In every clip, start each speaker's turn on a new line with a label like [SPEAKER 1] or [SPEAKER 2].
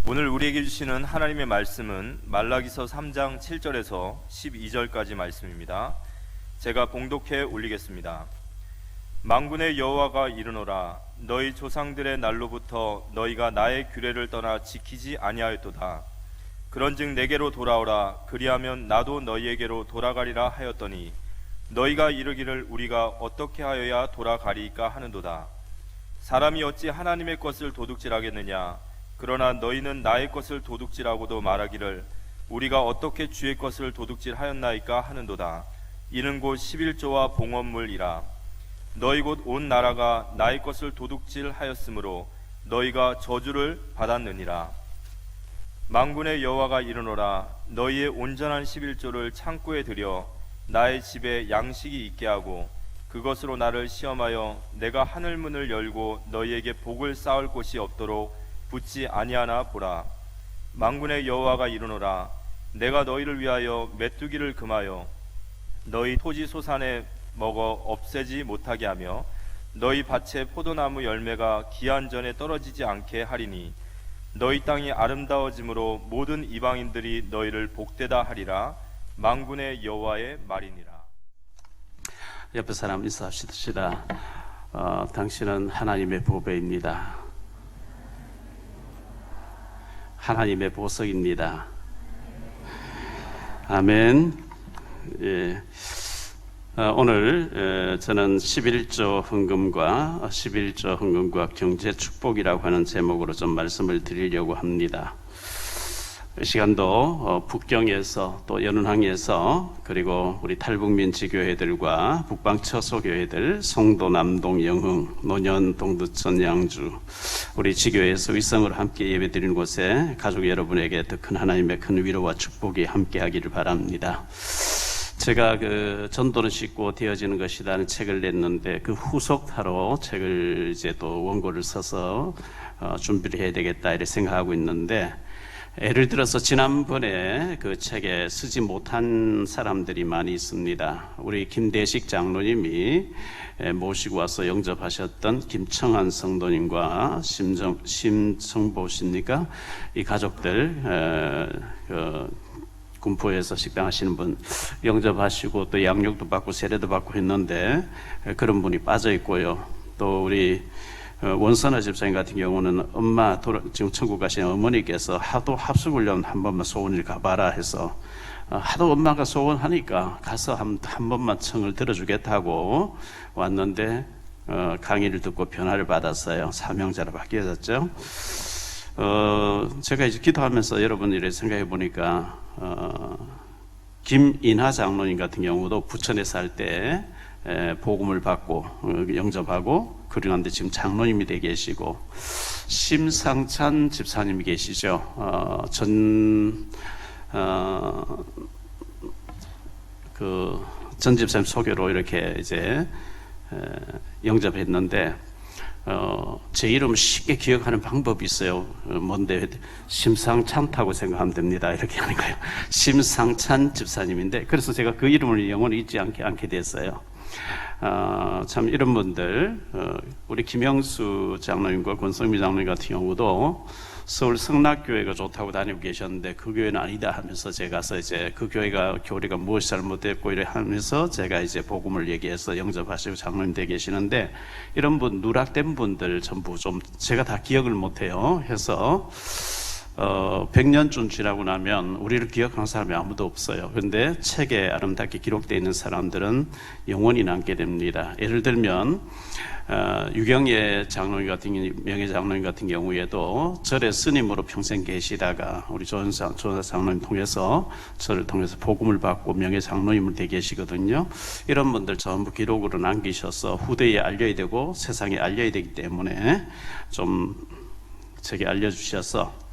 [SPEAKER 1] 오늘 우리에게 주시는 하나님의 말씀은 말라기서 3장 7절에서 12절까지 말씀입니다. 제가 봉독해 올리겠습니다. 만군의 여호와가 이르노라, 너희 조상들의 날로부터 너희가 나의 규례를 떠나 지키지 아니하였도다. 그런즉 내게로 돌아오라, 그리하면 나도 너희에게로 돌아가리라 하였더니 너희가 이르기를 우리가 어떻게 하여야 돌아가리이까 하는도다. 사람이 어찌 하나님의 것을 도둑질하겠느냐? 그러나 너희는 나의 것을 도둑질하고도 말하기를 우리가 어떻게 주의 것을 도둑질하였나이까 하는도다. 이는 곧 11조와 봉헌물이라. 너희 곧 온 나라가 나의 것을 도둑질하였으므로 너희가 저주를 받았느니라. 만군의 여호와가 이르노라, 너희의 온전한 11조를 창고에 들여 나의 집에 양식이 있게 하고 그것으로 나를 시험하여 내가 하늘 문을 열고 너희에게 복을 쌓을 곳이 없도록 붙지 아니하나 보라. 만군의 여호와가 이르노라, 내가 너희를 위하여 메뚜기를 금하여 너희 토지 소산에 먹어 없애지 못하게 하며 너희 밭에 포도나무 열매가 기한 전에 떨어지지 않게 하리니 너희 땅이 아름다워짐으로 모든 이방인들이 너희를 복되다 하리라. 만군의 여호와의 말이니라.
[SPEAKER 2] 옆에 사람 인사합시다. 당신은 하나님의 보배입니다. 하나님의 보석입니다. 아멘. 예. 오늘 저는 11조 헌금과 경제 축복이라고 하는 제목으로 좀 말씀을 드리려고 합니다. 이 시간도 북경에서 또 연운항에서 그리고 우리 탈북민 지교회들과 북방 처소교회들 송도, 남동, 영흥, 노년, 동두천, 양주 우리 지교회에서 위성으로 함께 예배드리는 곳에 가족 여러분에게 더 큰 하나님의 큰 위로와 축복이 함께하기를 바랍니다. 제가 전도는 쉽고 되어지는 것이라는 책을 냈는데 그 후속타로 책을 이제 또 원고를 써서 준비를 해야 되겠다 이렇게 생각하고 있는데, 예를 들어서 지난번에 그 책에 쓰지 못한 사람들이 많이 있습니다. 우리 김대식 장로님이 모시고 와서 영접하셨던 김청한 성도님과 심성보십니까? 이 가족들 군포에서 식당 하시는 분 영접하시고 또 양육도 받고 세례도 받고 했는데 그런 분이 빠져 있고요. 또 우리 원선아 집사님 같은 경우는 지금 천국 가신 어머니께서 하도 합숙훈련 한 번만 소원을 가봐라 해서 하도 엄마가 소원하니까 가서 한 번만 청을 들어주겠다고 왔는데 강의를 듣고 변화를 받았어요. 사명자로 바뀌어졌죠. 제가 이제 기도하면서 여러분 이렇게 생각해 보니까 김인하 장로님 같은 경우도 부천에 살 때 복음을 받고 영접하고 그러는데 지금 장로님이 되어 계시고, 심상찬 집사님이 계시죠. 전 집사님 소개로 이렇게 이제 영접했는데 제 이름 쉽게 기억하는 방법이 있어요. 뭔데? 심상찬다고 생각하면 됩니다. 이렇게 하는 거예요. 심상찬 집사님인데, 그래서 제가 그 이름을 영원히 잊지 않게 됐어요. 참 이런 분들, 우리 김영수 장로님과 권성미 장로님 같은 경우도 서울 성락교회가 좋다고 다니고 계셨는데 그 교회는 아니다 하면서 제가 가서 이제 그 교리가 무엇이 잘못됐고 이래 하면서 제가 이제 복음을 얘기해서 영접하시고 장로님 되어 계시는데, 이런 분 누락된 분들 전부 좀 제가 다 기억을 못해요. 해서 100년쯤 지나고 나면 우리를 기억하는 사람이 아무도 없어요. 그런데 책에 아름답게 기록되어 있는 사람들은 영원히 남게 됩니다. 예를 들면 유경예 장로님 같은 명예 장로님 같은 경우에도 절의 스님으로 평생 계시다가 우리 조은사 장로님 통해서 저를 통해서 복음을 받고 명예 장로님을 되게 계시거든요. 이런 분들 전부 기록으로 남기셔서 후대에 알려야 되고 세상에 알려야 되기 때문에 좀 제게 알려주셔서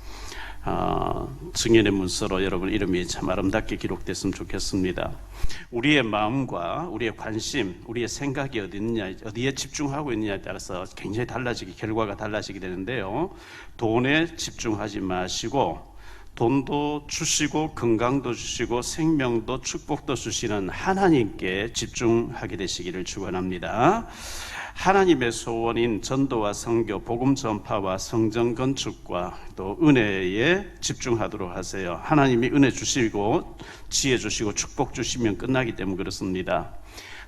[SPEAKER 2] 증인의 문서로 여러분 이름이 참 아름답게 기록됐으면 좋겠습니다. 우리의 마음과 우리의 관심, 우리의 생각이 어디 있느냐, 어디에 집중하고 있느냐에 따라서 굉장히 결과가 달라지게 되는데요. 돈에 집중하지 마시고 돈도 주시고 건강도 주시고 생명도 축복도 주시는 하나님께 집중하게 되시기를 축원합니다. 하나님의 소원인 전도와 선교, 복음 전파와 성전 건축과 또 은혜에 집중하도록 하세요. 하나님이 은혜 주시고 지혜 주시고 축복 주시면 끝나기 때문에 그렇습니다.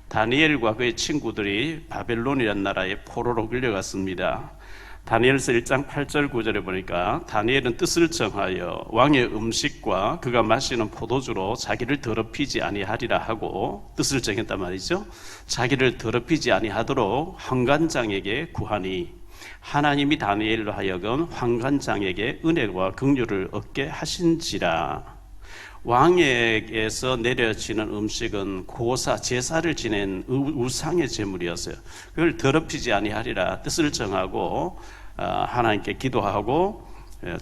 [SPEAKER 2] 다니엘과 그의 친구들이 바벨론이라는 나라에 포로로 끌려갔습니다. 다니엘서 1장 8절 9절에 보니까 다니엘은 뜻을 정하여 왕의 음식과 그가 마시는 포도주로 자기를 더럽히지 아니하리라 하고 뜻을 정했단 말이죠. 자기를 더럽히지 아니하도록 환관장에게 구하니 하나님이 다니엘로 하여금 환관장에게 은혜와 긍휼을 얻게 하신지라. 왕에게서 내려지는 음식은 고사, 제사를 지낸 우상의 제물이었어요. 그걸 더럽히지 아니하리라 뜻을 정하고 하나님께 기도하고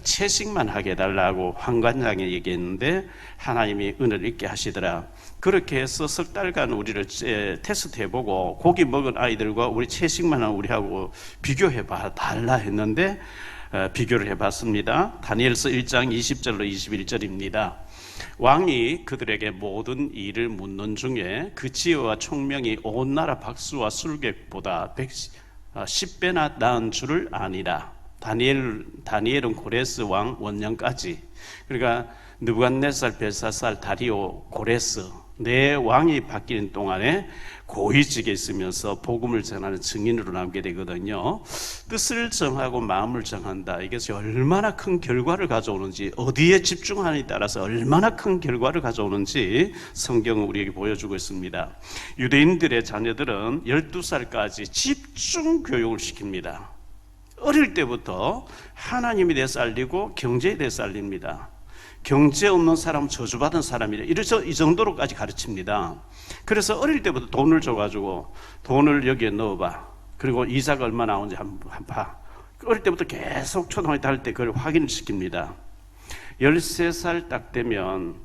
[SPEAKER 2] 채식만 하게 해달라고 환관장에 얘기했는데 하나님이 은혜를 있게 하시더라. 그렇게 해서 석 달간 우리를 테스트 해보고 고기 먹은 아이들과 우리 채식만 한 우리하고 비교해봐 달라 했는데 비교를 해봤습니다. 다니엘서 1장 20절로 21절입니다. 왕이 그들에게 모든 일을 묻는 중에 그 지혜와 총명이 온 나라 박수와 술객보다 10배나 나은 줄을 아니라. 다니엘은 고레스 왕 원년까지, 그러니까 느부갓네살, 벨사살, 다리오, 고레스 네 왕이 바뀌는 동안에 고위직에 있으면서 복음을 전하는 증인으로 남게 되거든요. 뜻을 정하고 마음을 정한다. 이것이 얼마나 큰 결과를 가져오는지, 어디에 집중하느냐에 따라서 얼마나 큰 결과를 가져오는지 성경은 우리에게 보여주고 있습니다. 유대인들의 자녀들은 12살까지 집중 교육을 시킵니다. 어릴 때부터 하나님에 대해서 알리고 경제에 대해서 알립니다. 경제 없는 사람은 저주받은 사람이래. 이래서 이 정도로까지 가르칩니다. 그래서 어릴 때부터 돈을 줘가지고 돈을 여기에 넣어봐. 그리고 이자가 얼마 나오는지 한번 봐. 어릴 때부터 계속 초등학교 다닐 때 그걸 확인을 시킵니다. 13살 딱 되면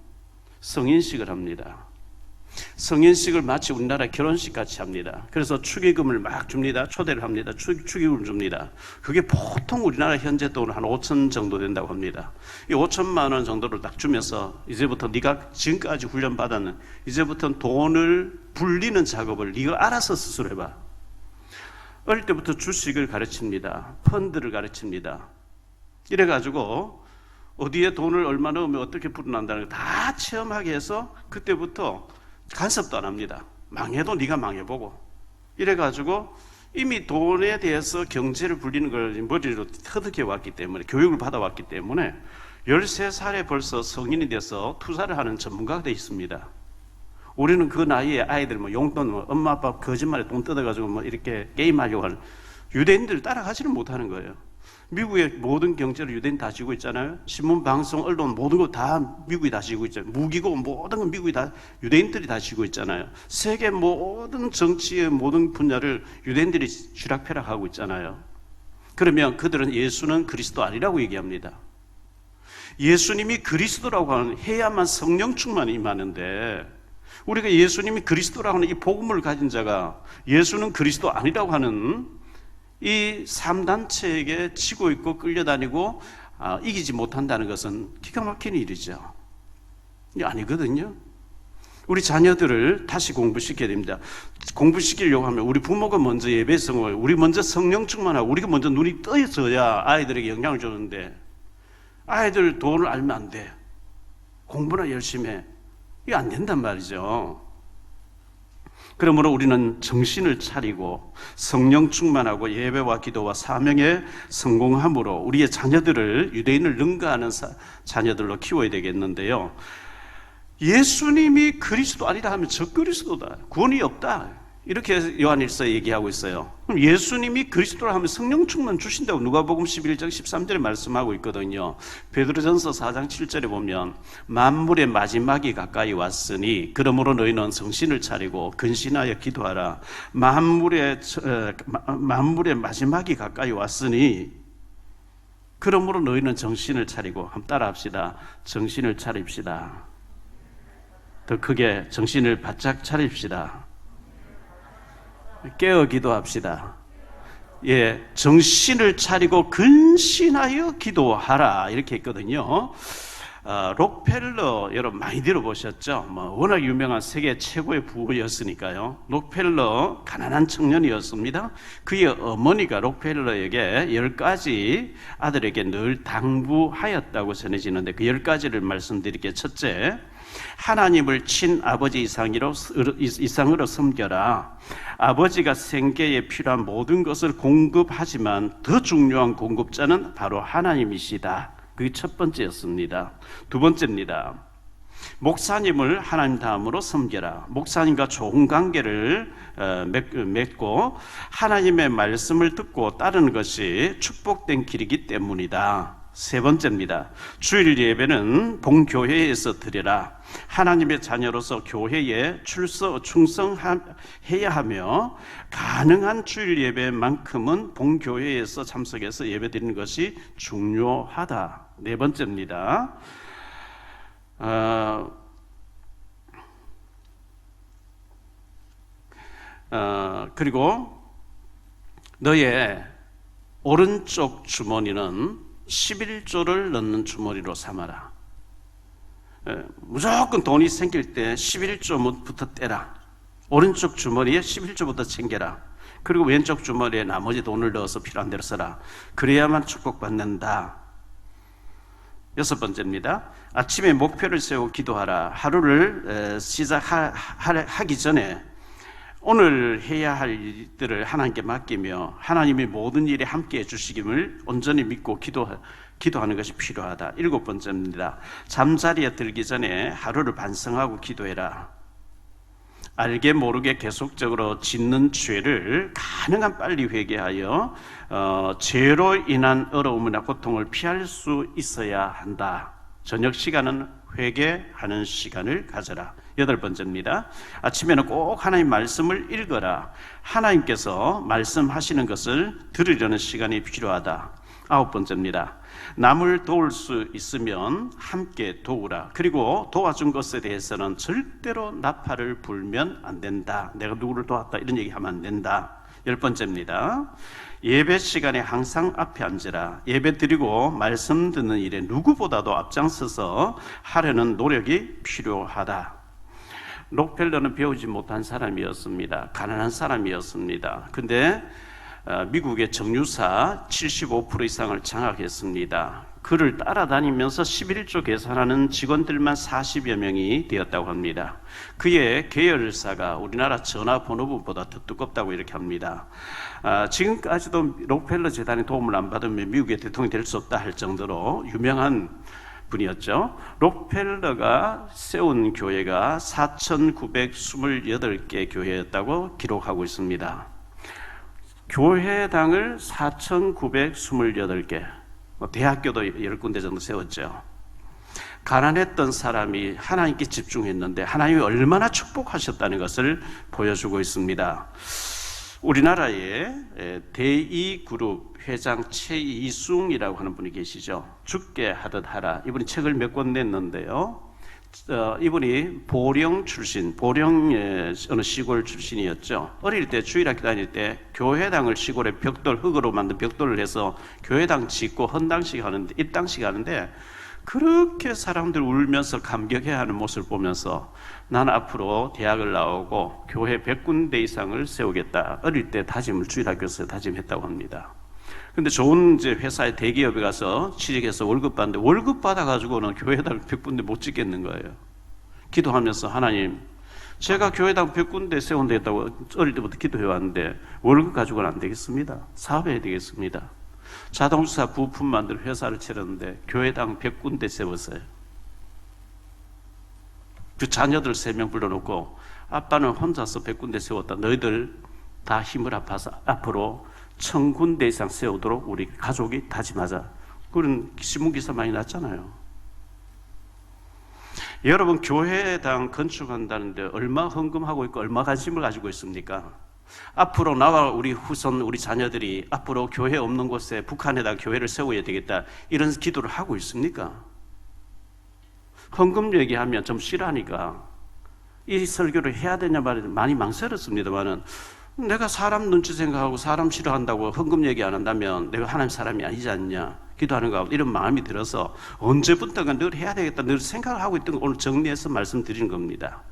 [SPEAKER 2] 성인식을 합니다. 성인식을 마치 우리나라 결혼식 같이 합니다. 그래서 축의금을 막 줍니다. 초대를 합니다. 축의금을 줍니다. 그게 보통 우리나라 현재 돈으로 한 5천 정도 된다고 합니다. 이 5천만 원 정도를 딱 주면서 이제부터 네가 지금까지 훈련받았는 이제부터는 돈을 불리는 작업을 네가 알아서 스스로 해봐. 어릴 때부터 주식을 가르칩니다. 펀드를 가르칩니다. 이래가지고 어디에 돈을 얼마 넣으면 어떻게 불어난다는 걸 다 체험하게 해서 그때부터 간섭도 안 합니다. 망해도 네가 망해보고. 이래가지고 이미 돈에 대해서 경제를 불리는 걸 머리로 터득해 왔기 때문에, 교육을 받아왔기 때문에 13살에 벌써 성인이 돼서 투자를 하는 전문가가 되어 있습니다. 우리는 그 나이에 아이들 용돈, 엄마 아빠 거짓말에 돈 뜯어가지고 이렇게 게임하려고 하는 유대인들을 따라가지를 못하는 거예요. 미국의 모든 경제를 유대인 다 지고 있잖아요. 신문, 방송, 언론 모든 거 다 미국이 다 지고 있잖아요. 무기고 모든 건 미국이 다 유대인들이 다 지고 있잖아요. 세계 모든 정치의 모든 분야를 유대인들이 쥐락펴락하고 있잖아요. 그러면 그들은 예수는 그리스도 아니라고 얘기합니다. 예수님이 그리스도라고 해야만 성령 충만이 임하는데, 우리가 예수님이 그리스도라고 하는 이 복음을 가진 자가 예수는 그리스도 아니라고 하는 이 3단체에게 치고 있고 끌려다니고 이기지 못한다는 것은 기가 막힌 일이죠. 이게 아니거든요. 우리 자녀들을 다시 공부시켜야 됩니다. 공부시키려고 하면 우리 부모가 먼저 예배성을, 우리 먼저 성령 충만하고 우리가 먼저 눈이 떠져야 아이들에게 영향을 주는데, 아이들 돈을 알면 안 돼. 공부나 열심히 해. 이게 안 된단 말이죠. 그러므로 우리는 정신을 차리고 성령 충만하고 예배와 기도와 사명에 성공함으로 우리의 자녀들을 유대인을 능가하는 자녀들로 키워야 되겠는데요. 예수님이 그리스도 아니다 하면 저 그리스도다, 구원이 없다, 이렇게 요한일서에 얘기하고 있어요. 그럼 예수님이 그리스도라 하면 성령 충만 주신다고 누가복음 11장 13절에 말씀하고 있거든요. 베드로전서 4장 7절에 보면 만물의 마지막이 가까이 왔으니 그러므로 너희는 정신을 차리고 근신하여 기도하라. 만물의 마지막이 가까이 왔으니 그러므로 너희는 정신을 차리고, 한번 따라합시다. 정신을 차립시다. 더 크게 정신을 바짝 차립시다. 깨어 기도합시다. 예, 정신을 차리고 근신하여 기도하라, 이렇게 했거든요. 록펠러 여러분 많이 들어보셨죠? 워낙 유명한 세계 최고의 부였으니까요. 록펠러 가난한 청년이었습니다. 그의 어머니가 록펠러에게 10가지 아들에게 늘 당부하였다고 전해지는데 그 10가지를 말씀드릴게요. 첫째, 하나님을 친아버지 이상으로 섬겨라. 아버지가 생계에 필요한 모든 것을 공급하지만 더 중요한 공급자는 바로 하나님이시다. 그게 첫 번째였습니다. 두 번째입니다. 목사님을 하나님 다음으로 섬겨라. 목사님과 좋은 관계를 맺고 하나님의 말씀을 듣고 따르는 것이 축복된 길이기 때문이다. 세 번째입니다. 주일 예배는 본교회에서 드려라. 하나님의 자녀로서 교회에 충성해야 하며 가능한 주일 예배만큼은 본교회에서 참석해서 예배드리는 것이 중요하다. 네 번째입니다. 그리고 너의 오른쪽 주머니는 11조를 넣는 주머니로 삼아라. 무조건 돈이 생길 때 11조부터 떼라. 오른쪽 주머니에 11조부터 챙겨라. 그리고 왼쪽 주머니에 나머지 돈을 넣어서 필요한 대로 써라. 그래야만 축복받는다. 여섯 번째입니다. 아침에 목표를 세우고 기도하라. 하루를 시작하기 전에 오늘 해야 할 일들을 하나님께 맡기며 하나님이 모든 일에 함께 해주시김을 온전히 믿고 기도하는 것이 필요하다. 일곱 번째입니다. 잠자리에 들기 전에 하루를 반성하고 기도해라. 알게 모르게 계속적으로 짓는 죄를 가능한 빨리 회개하여 죄로 인한 어려움이나 고통을 피할 수 있어야 한다. 저녁 시간은 회개하는 시간을 가져라. 여덟 번째입니다. 아침에는 꼭 하나님 말씀을 읽어라. 하나님께서 말씀하시는 것을 들으려는 시간이 필요하다. 아홉 번째입니다. 남을 도울 수 있으면 함께 도우라. 그리고 도와준 것에 대해서는 절대로 나팔을 불면 안 된다. 내가 누구를 도왔다 이런 얘기하면 안 된다. 열 번째입니다. 예배 시간에 항상 앞에 앉으라. 예배 드리고 말씀 듣는 일에 누구보다도 앞장서서 하려는 노력이 필요하다. 록펠러는 배우지 못한 사람이었습니다. 가난한 사람이었습니다. 근데 미국의 정유사 75% 이상을 장악했습니다. 그를 따라다니면서 11조 계산하는 직원들만 40여 명이 되었다고 합니다. 그의 계열사가 우리나라 전화번호부보다 더 두껍다고 이렇게 합니다. 지금까지도 록펠러 재단의 도움을 안 받으면 미국의 대통령이 될 수 없다 할 정도로 유명한 분이었죠. 록펠러가 세운 교회가 4,928개 교회였다고 기록하고 있습니다. 교회당을 4,928개, 대학교도 10군데 정도 세웠죠. 가난했던 사람이 하나님께 집중했는데 하나님이 얼마나 축복하셨다는 것을 보여주고 있습니다. 우리나라에 대이그룹 회장 최이숭이라고 하는 분이 계시죠. 죽게 하듯 하라. 이분이 책을 몇 권 냈는데요. 이분이 보령 출신, 보령의 어느 시골 출신이었죠. 어릴 때 주일학교 다닐 때 교회당을 시골에 흙으로 만든 벽돌을 해서 교회당 짓고 헌당식 하는데, 입당식 하는데 그렇게 사람들 울면서 감격해하는 모습을 보면서 난 앞으로 대학을 나오고 교회 100군데 이상을 세우겠다. 어릴 때 주일학교에서 다짐했다고 합니다. 근데 좋은 회사의 대기업에 가서 취직해서 월급 받는데 월급 받아가지고는 교회당 100군데 못 짓겠는 거예요. 기도하면서 하나님, 제가 교회당 100군데 세운다고 어릴 때부터 기도해왔는데 월급 가지고는 안 되겠습니다. 사업해야 되겠습니다. 자동차 부품 만들 회사를 차렸는데 교회당 100군데 세웠어요. 그 자녀들 3명 불러놓고 아빠는 혼자서 100군데 세웠다. 너희들 다 힘을 합해서 앞으로 1000군데 이상 세우도록 우리 가족이 다짐하자. 그런 신문기사 많이 났잖아요. 여러분, 교회당 건축한다는데 얼마 헌금하고 있고 얼마 관심을 가지고 있습니까? 앞으로 나와 우리 후손, 우리 자녀들이 앞으로 교회 없는 곳에 북한에다 교회를 세워야 되겠다 이런 기도를 하고 있습니까? 헌금 얘기하면 좀 싫어하니까 이 설교를 해야 되냐 말이냐 많이 망설였습니다만은 내가 사람 눈치 생각하고 사람 싫어한다고 헌금 얘기 안 한다면 내가 하나님 사람이 아니지 않냐. 기도하는 가운데 이런 마음이 들어서 언제부턴가 늘 해야 되겠다, 늘 생각을 하고 있던 거 오늘 정리해서 말씀드리는 겁니다.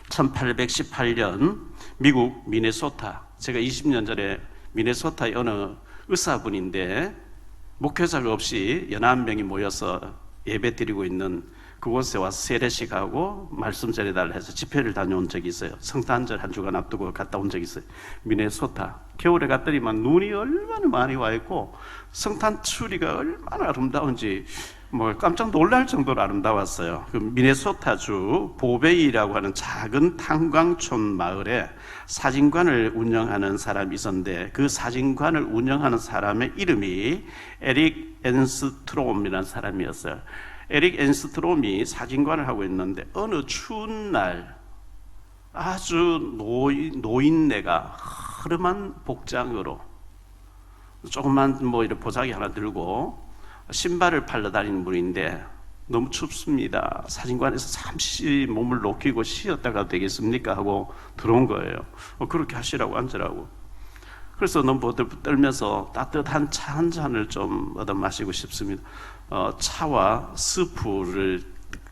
[SPEAKER 2] 1818년 미국 미네소타, 제가 20년 전에 미네소타의 어느 의사분인데 목회자가 없이 11명이 모여서 예배 드리고 있는 그곳에 와서 세례식하고 말씀 전해달라 해서 집회를 다녀온 적이 있어요. 성탄절 한 주간 앞두고 갔다 온 적이 있어요. 미네소타. 겨울에 갔더니만 눈이 얼마나 많이 와 있고 성탄 추리가 얼마나 아름다운지 깜짝 놀랄 정도로 아름다웠어요. 그 미네소타주 보베이라고 하는 작은 탄광촌 마을에 사진관을 운영하는 사람이 있었는데 그 사진관을 운영하는 사람의 이름이 에릭 엔스트롬이라는 사람이었어요. 에릭 엔스트롬이 사진관을 하고 있는데 어느 추운 날 아주 노인네가 허름한 복장으로 조그만 이런 보자기 하나 들고 신발을 팔러 다니는 분인데 너무 춥습니다. 사진관에서 잠시 몸을 녹이고 쉬었다가 되겠습니까? 하고 들어온 거예요. 그렇게 하시라고 앉으라고. 그래서 너무 보들보들 떨면서 따뜻한 차 한 잔을 좀 얻어 마시고 싶습니다. 차와 스프를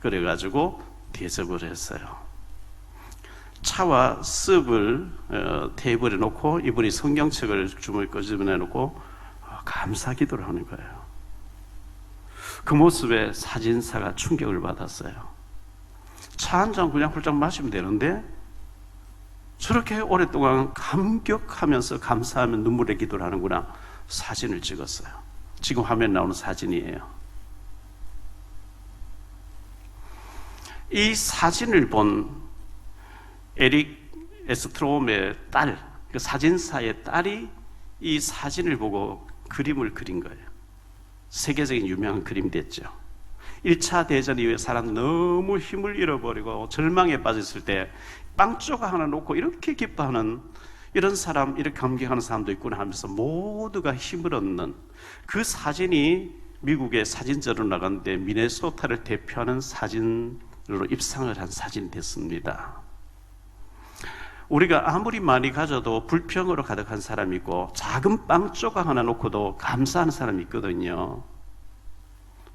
[SPEAKER 2] 끓여가지고 대접을 했어요. 차와 습을 테이블에 놓고 이분이 성경책을 주머니에 꺼집어내 놓고 감사 기도를 하는 거예요. 그 모습에 사진사가 충격을 받았어요. 차 한 잔 그냥 훌쩍 마시면 되는데 저렇게 오랫동안 감격하면서 감사하며 눈물의 기도를 하는구나. 사진을 찍었어요. 지금 화면에 나오는 사진이에요. 이 사진을 본 에릭 에스트롬의 딸, 그 사진사의 딸이 이 사진을 보고 그림을 그린 거예요. 세계적인 유명한 그림이 됐죠. 1차 대전 이후에 사람 너무 힘을 잃어버리고 절망에 빠졌을 때 빵 조각 하나 놓고 이렇게 기뻐하는 이런 사람, 이렇게 감격하는 사람도 있구나 하면서 모두가 힘을 얻는 그 사진이 미국의 사진전으로 나갔는데 미네소타를 대표하는 사진으로 입상을 한 사진이 됐습니다. 우리가 아무리 많이 가져도 불평으로 가득한 사람이 있고 작은 빵 조각 하나 놓고도 감사하는 사람이 있거든요.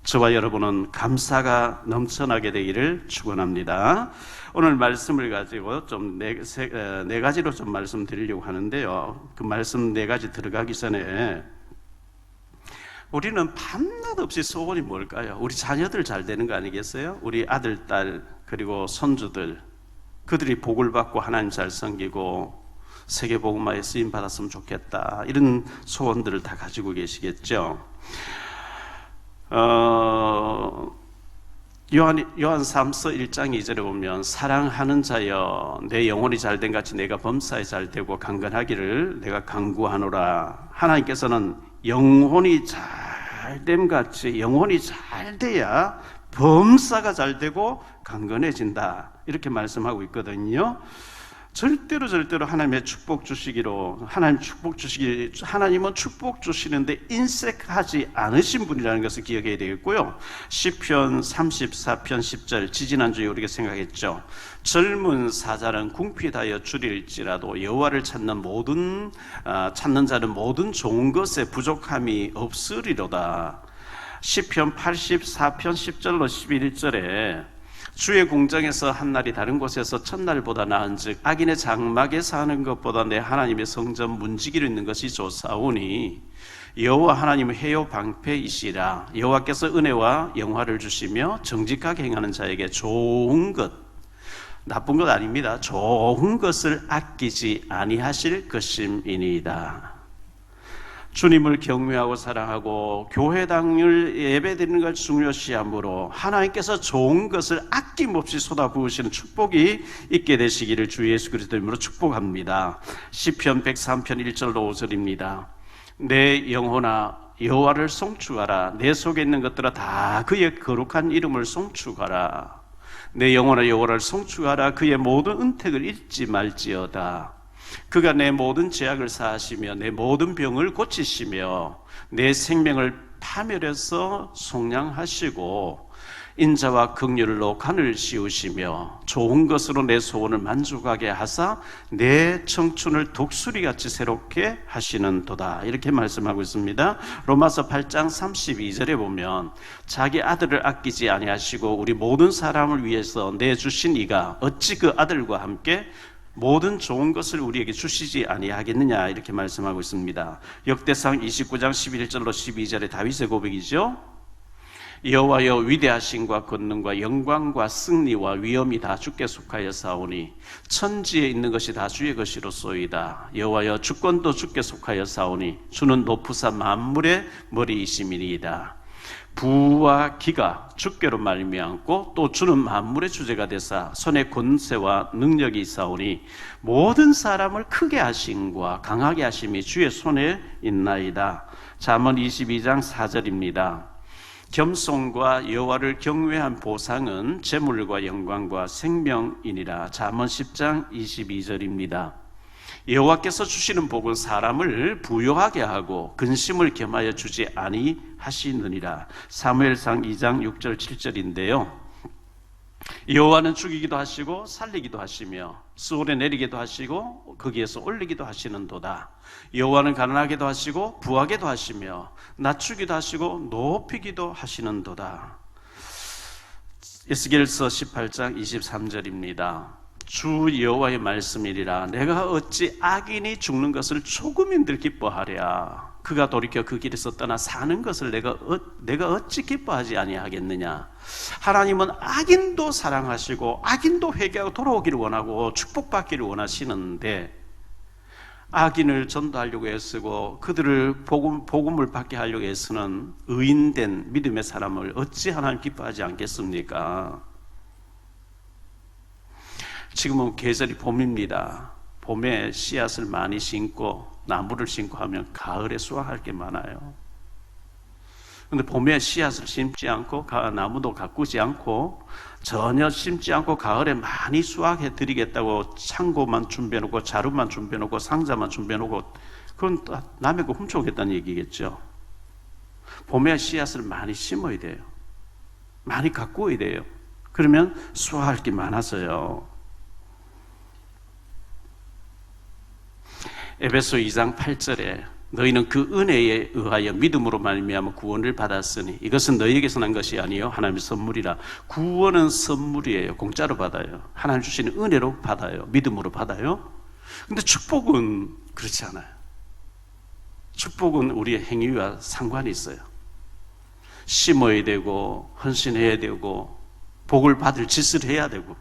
[SPEAKER 2] 저와 여러분은 감사가 넘쳐나게 되기를 축원합니다. 오늘 말씀을 가지고 좀 네 가지로 좀 말씀드리려고 하는데요. 그 말씀 네 가지 들어가기 전에 우리는 밤낮 없이 소원이 뭘까요? 우리 자녀들 잘 되는 거 아니겠어요? 우리 아들, 딸, 그리고 손주들, 그들이 복을 받고 하나님 잘 섬기고 세계복음화에 쓰임 받았으면 좋겠다. 이런 소원들을 다 가지고 계시겠죠. 요한 3서 1장 2절에 보면 사랑하는 자여 내 영혼이 잘된 같이 내가 범사에 잘되고 강건하기를 내가 간구하노라. 하나님께서는 영혼이 잘됨 같이 영혼이 잘돼야 범사가 잘되고 강건해진다 이렇게 말씀하고 있거든요. 절대로 하나님의 축복 주시기로 하나님은 축복 주시는데 인색하지 않으신 분이라는 것을 기억해야 되겠고요. 시편 34편 10절 지지난주에 우리가 생각했죠. 젊은 사자는 궁핍하여 줄일지라도 여호와를 찾는 자는 모든 좋은 것에 부족함이 없으리로다. 시편 84편 10절로 11절에 주의 궁정에서 한 날이 다른 곳에서 첫날보다 나은즉 악인의 장막에 사는 것보다 내 하나님의 성전 문지기로 있는 것이 좋사오니 여호와 하나님은 해요 방패이시라. 여호와께서 은혜와 영화를 주시며 정직하게 행하는 자에게 좋은 것, 나쁜 것 아닙니다. 좋은 것을 아끼지 아니하실 것임이니이다. 주님을 경외하고 사랑하고 교회당을 예배드리는 걸 중요시함으로 하나님께서 좋은 것을 아낌없이 쏟아부으시는 축복이 있게 되시기를 주 예수 그리스도 이름으로 축복합니다. 시편 103편 1절로 5절입니다. 내 영혼아 여호와를 송축하라. 내 속에 있는 것들아 다 그의 거룩한 이름을 송축하라. 내 영혼아 여호와를 송축하라. 그의 모든 은택을 잊지 말지어다. 그가 내 모든 죄악을 사하시며 내 모든 병을 고치시며 내 생명을 파멸해서 속량하시고 인자와 긍휼로 간을 씌우시며 좋은 것으로 내 소원을 만족하게 하사 내 청춘을 독수리같이 새롭게 하시는도다. 이렇게 말씀하고 있습니다. 로마서 8장 32절에 보면 자기 아들을 아끼지 아니하시고 우리 모든 사람을 위해서 내주신 이가 어찌 그 아들과 함께 모든 좋은 것을 우리에게 주시지 아니하겠느냐 이렇게 말씀하고 있습니다. 역대상 29장 11절로 12절의 다윗의 고백이죠. 여호와여 위대하심과 권능과 영광과 승리와 위엄이 다 주께 속하여 사오니 천지에 있는 것이 다 주의 것이로소이다. 여호와여 주권도 주께 속하여 사오니 주는 높으사 만물의 머리이심이니이다. 부와 기가 주께로 말미암고 또 주는 만물의 주제가 되사 손에 권세와 능력이 있사오니 모든 사람을 크게 하심과 강하게 하심이 주의 손에 있나이다. 잠언 22장 4절입니다. 겸손과 여호와를 경외한 보상은 재물과 영광과 생명이니라. 잠언 10장 22절입니다. 여호와께서 주시는 복은 사람을 부요하게 하고 근심을 겸하여 주지 아니하시느니라. 사무엘상 2장 6절 7절인데요. 여호와는 죽이기도 하시고 살리기도 하시며 수월에 내리기도 하시고 거기에서 올리기도 하시는도다. 여호와는 가난하게도 하시고 부하게도 하시며 낮추기도 하시고 높이기도 하시는도다. 에스겔서 18장 23절입니다. 주 여호와의 말씀이리라. 내가 어찌 악인이 죽는 것을 조금인들 기뻐하랴. 그가 돌이켜 그 길에서 떠나 사는 것을 내가 어찌 기뻐하지 아니하겠느냐. 하나님은 악인도 사랑하시고 악인도 회개하고 돌아오기를 원하고 축복받기를 원하시는데 악인을 전도하려고 애쓰고 그들을 복음을 받게 하려고 애쓰는 의인된 믿음의 사람을 어찌 하나님 기뻐하지 않겠습니까? 지금은 계절이 봄입니다. 봄에 씨앗을 많이 심고 나무를 심고 하면 가을에 수확할 게 많아요. 그런데 봄에 씨앗을 심지 않고 나무도 가꾸지 않고 전혀 심지 않고 가을에 많이 수확해 드리겠다고 창고만 준비해 놓고 자루만 준비해 놓고 상자만 준비해 놓고 그건 남의 거 훔쳐오겠다는 얘기겠죠. 봄에 씨앗을 많이 심어야 돼요. 많이 가꾸어야 돼요. 그러면 수확할 게 많아서요. 에베소 2장 8절에 너희는 그 은혜에 의하여 믿음으로 말미암아 구원을 받았으니 이것은 너희에게서 난 것이 아니요 하나님의 선물이라. 구원은 선물이에요. 공짜로 받아요. 하나님 주시는 은혜로 받아요. 믿음으로 받아요. 근데 축복은 그렇지 않아요. 축복은 우리의 행위와 상관이 있어요. 심어야 되고 헌신해야 되고 복을 받을 짓을 해야 되고.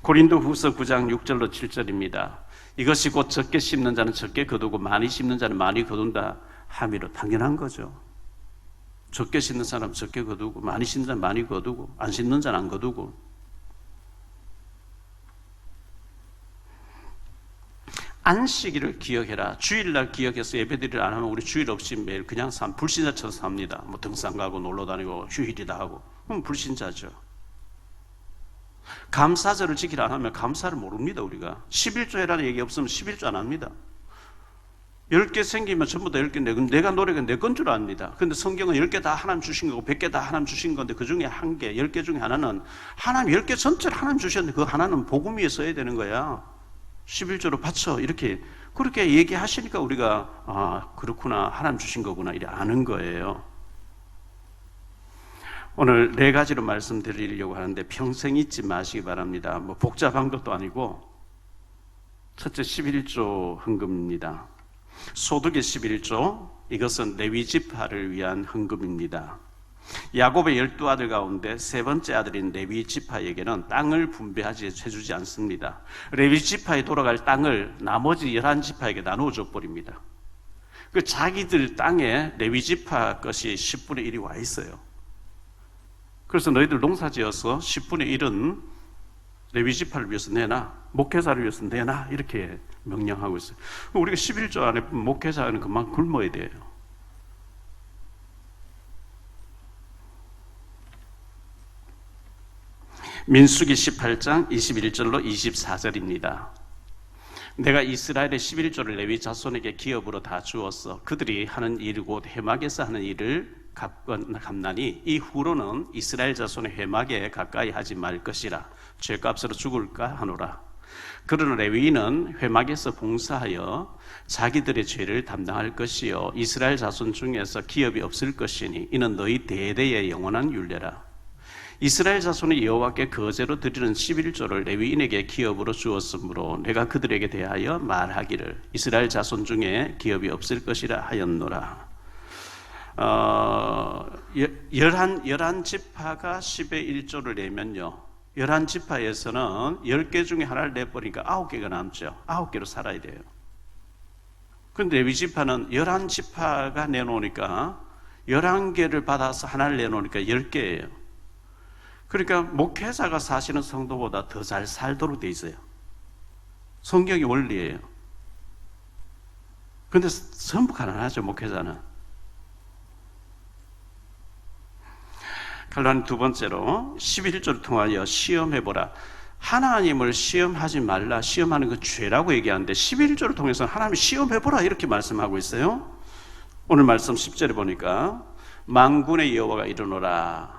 [SPEAKER 2] 고린도후서 9장 6절로 7절입니다. 이것이 곧 적게 심는 자는 적게 거두고 많이 심는 자는 많이 거둔다 함이로. 당연한 거죠. 적게 심는 사람 적게 거두고 많이 심는 자는 많이 거두고 안 심는 자는 안 거두고. 안식일을 기억해라. 주일날 기억해서 예배드리를 안 하면 우리 주일 없이 매일 그냥 불신자처럼 삽니다. 뭐 등산 가고 놀러 다니고 휴일이다 하고. 그럼 불신자죠. 감사절을 지키라 안 하면 감사를 모릅니다. 우리가 11조 해라는 얘기 없으면 11조 안 합니다. 10개 생기면 전부 다 10개 내가 노력은 내 건 줄 압니다. 그런데 성경은 10개 다 하나님 주신 거고 100개 다 하나님 주신 건데 그 중에 1개, 10개 중에 하나는 하나님 10개 전체를 하나님 주셨는데 그 하나는 복음 위에 써야 되는 거야. 11조로 바쳐 이렇게 그렇게 얘기하시니까 우리가 그렇구나 하나님 주신 거구나 이래 아는 거예요. 오늘 4가지로 말씀드리려고 하는데 평생 잊지 마시기 바랍니다. 뭐 복잡한 것도 아니고 첫째 11조 헌금입니다. 소득의 11조 이것은 레위 지파를 위한 헌금입니다. 야곱의 12아들 가운데 3번째 아들인 레위 지파에게는 땅을 분배하지 해주지 않습니다. 레위 지파에 돌아갈 땅을 나머지 11지파에게 나누어 줘 버립니다. 그 자기들 땅에 레위 지파 것이 10분의 1이 와 있어요. 그래서 너희들 농사지어서 10분의 1은 레위지파를 위해서 내놔, 목회자를 위해서 내놔 이렇게 명령하고 있어요. 우리가 11조 안에 목회자는 그만 굶어야 돼요. 민수기 18장 21절로 24절입니다. 내가 이스라엘의 11조를 레위 자손에게 기업으로 다 주었어. 그들이 하는 일 곧 해막에서 하는 일을 갚나니 이후로는 이스라엘 자손의 회막에 가까이 하지 말 것이라. 죄값으로 죽을까 하노라. 그러나 레위인은 회막에서 봉사하여 자기들의 죄를 담당할 것이요 이스라엘 자손 중에서 기업이 없을 것이니 이는 너희 대대의 영원한 율례라. 이스라엘 자손이 여호와께 거제로 드리는 11조를 레위인에게 기업으로 주었으므로 내가 그들에게 대하여 말하기를 이스라엘 자손 중에 기업이 없을 것이라 하였노라. 11지파가 10의 1조를 내면요 11지파에서는 10개 중에 하나를 내버리니까 9개가 남죠. 9개로 살아야 돼요. 그런데 레위지파는 11지파가 내놓으니까 11개를 받아서 하나를 내놓으니까 10개예요. 그러니까 목회자가 사시는 성도보다 더 잘 살도록 돼 있어요. 성경의 원리예요. 그런데 전부 가난하죠, 목회자는. 갈라니 두 번째로 11조를 통하여 시험해보라. 하나님을 시험하지 말라. 시험하는 그 죄라고 얘기하는데 11조를 통해서 하나님을 시험해보라 이렇게 말씀하고 있어요. 오늘 말씀 10절에 보니까 만군의 여호와가 이르노라.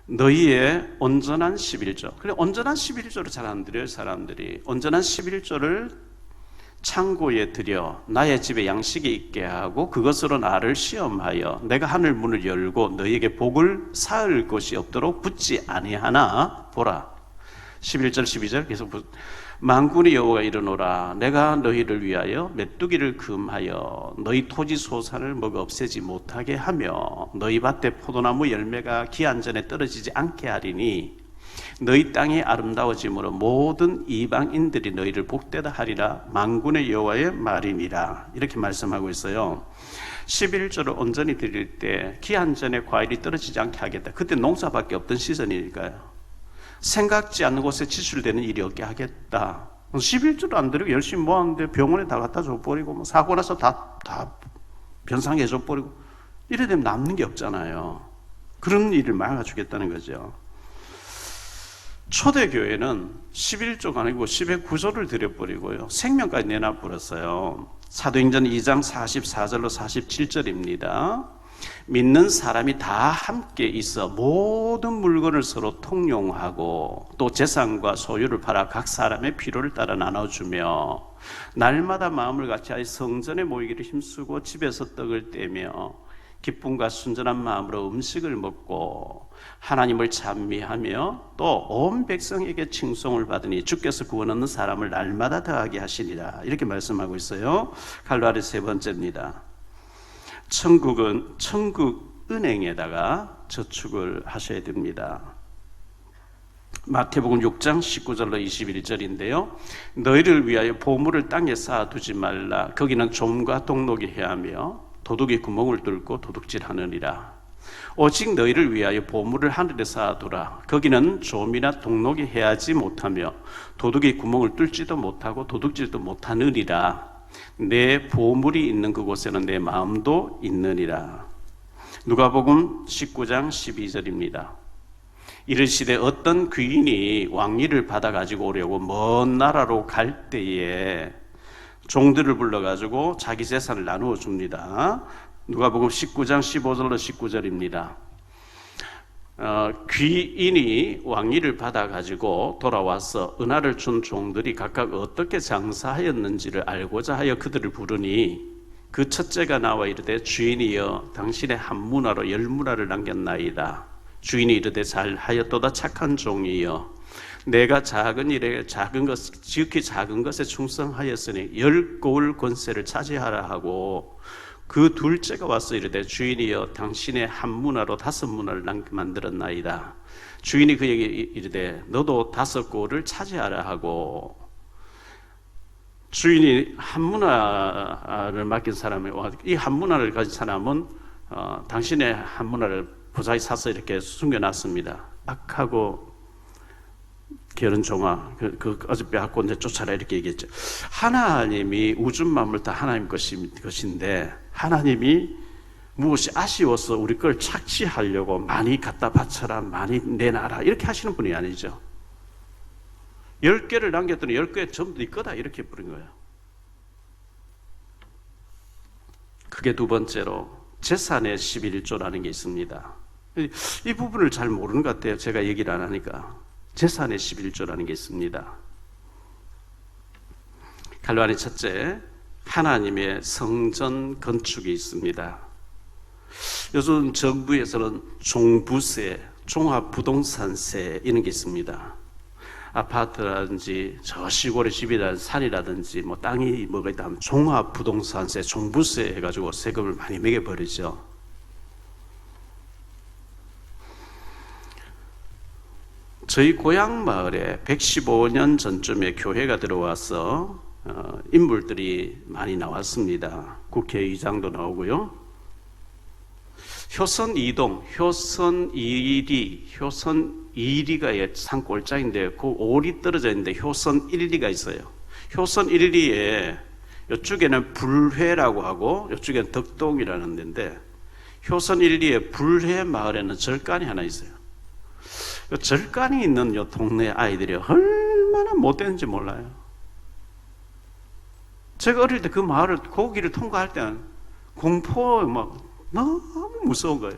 [SPEAKER 2] 너희의 온전한 11조. 그래, 온전한 11조를 잘 안 드려요, 사람들이. 온전한 11조를 창고에 들여 나의 집에 양식이 있게 하고 그것으로 나를 시험하여 내가 하늘 문을 열고 너희에게 복을 쌓을 것이 없도록 붙지 아니하나 보라. 11절 12절 계속 만군의 여호와가 이르노라. 내가 너희를 위하여 메뚜기를 금하여 너희 토지 소산을 먹어 없애지 못하게 하며 너희 밭에 포도나무 열매가 기한 전에 떨어지지 않게 하리니 너희 땅이 아름다워짐으로 모든 이방인들이 너희를 복되다 하리라. 만군의 여호와의 말이니라. 이렇게 말씀하고 있어요. 11조를 온전히 드릴 때 기한 전에 과일이 떨어지지 않게 하겠다. 그때 농사밖에 없던 시즌이니까요. 생각지 않는 곳에 지출되는 일이 없게 하겠다. 11조를 안 드리고 열심히 모았는데 병원에 다 갖다 줘버리고 사고 나서 다 변상해 줘버리고 이래 되면 남는 게 없잖아요. 그런 일을 막아주겠다는 거죠. 초대교회는 11조가 아니고 10의 9조를 드려버리고요 생명까지 내놔버렸어요. 사도행전 2장 44절로 47절입니다. 믿는 사람이 다 함께 있어 모든 물건을 서로 통용하고 또 재산과 소유를 팔아 각 사람의 필요를 따라 나눠주며 날마다 마음을 같이하여 성전에 모이기를 힘쓰고 집에서 떡을 떼며 기쁨과 순전한 마음으로 음식을 먹고 하나님을 찬미하며 또 온 백성에게 칭송을 받으니 주께서 구원 얻는 사람을 날마다 더하게 하시니라. 이렇게 말씀하고 있어요. 갈라디 세 번째입니다. 천국은 천국 은행에다가 저축을 하셔야 됩니다. 마태복음 6장 19절로 21절인데요. 너희를 위하여 보물을 땅에 쌓아두지 말라. 거기는 좀과 동록이 해하며 도둑이 구멍을 뚫고 도둑질하느니라. 오직 너희를 위하여 보물을 하늘에 쌓아두라. 거기는 좀이나 동록이 해하지 못하며 도둑이 구멍을 뚫지도 못하고 도둑질도 못하느니라. 내 보물이 있는 그곳에는 내 마음도 있느니라. 누가복음 19장 12절입니다. 이르시되 어떤 귀인이 왕위를 받아가지고 오려고 먼 나라로 갈 때에 종들을 불러가지고 자기 재산을 나누어 줍니다. 누가복음 19장 15절로 19절입니다. 귀인이 왕위를 받아가지고 돌아와서 은하를 준 종들이 각각 어떻게 장사하였는지를 알고자 하여 그들을 부르니 그 첫째가 나와 이르되 주인이여 당신의 한 문화로 10문화를 남겼나이다. 주인이 이르되 잘하였도다 착한 종이여 내가 작은 일에 작은 것 지극히 작은 것에 충성하였으니 10고을 권세를 차지하라 하고 그 둘째가 와서 이르되 주인이여 당신의 한 문화로 5문화를 만들었나이다. 주인이 그에게 이르되 너도 5고을을 차지하라 하고 주인이 한 문화를 맡긴 사람이 이 한 문화를 가진 사람은 당신의 한 문화를 보자기 사서 이렇게 숨겨놨습니다. 악하고 게으른 종아, 어제 빼앗고 이제 쫓아라 이렇게 얘기했죠. 하나님이 우주 만물 다 하나님 것인데 하나님이 무엇이 아쉬워서 우리 걸 착취하려고 많이 갖다 바쳐라, 많이 내놔라 이렇게 하시는 분이 아니죠. 10개를 남겼더니 10개 전부 네 거다 이렇게 부른 거예요. 그게 두 번째로 재산의 11조라는 게 있습니다. 이 부분을 잘 모르는 것 같아요. 제가 얘기를 안 하니까. 재산의 11조라는 게 있습니다. 갈로안의 첫째, 하나님의 성전 건축이 있습니다. 요즘 정부에서는 종부세, 종합부동산세 이런 게 있습니다. 아파트라든지 저 시골의 집이라든지 산이라든지 뭐 땅이 뭐가 있다 하면 종합부동산세, 종부세 해가지고 세금을 많이 매겨버리죠. 저희 고향 마을에 115년 전쯤에 교회가 들어와서 인물들이 많이 나왔습니다. 국회의장도 나오고요. 효선 2동, 효선 2리, 효선 2리가 산골짜기인데 그 5리 떨어져 있는데 효선 1리가 있어요. 효선 1리에 이쪽에는 불회라고 하고 이쪽에는 덕동이라는 데인데 효선 1리에 불회 마을에는 절간이 하나 있어요. 절간이 있는 이 동네 아이들이 얼마나 못되는지 몰라요. 제가 어릴 때 그 마을을 고기를 통과할 때는 공포 막 너무 무서운 거예요.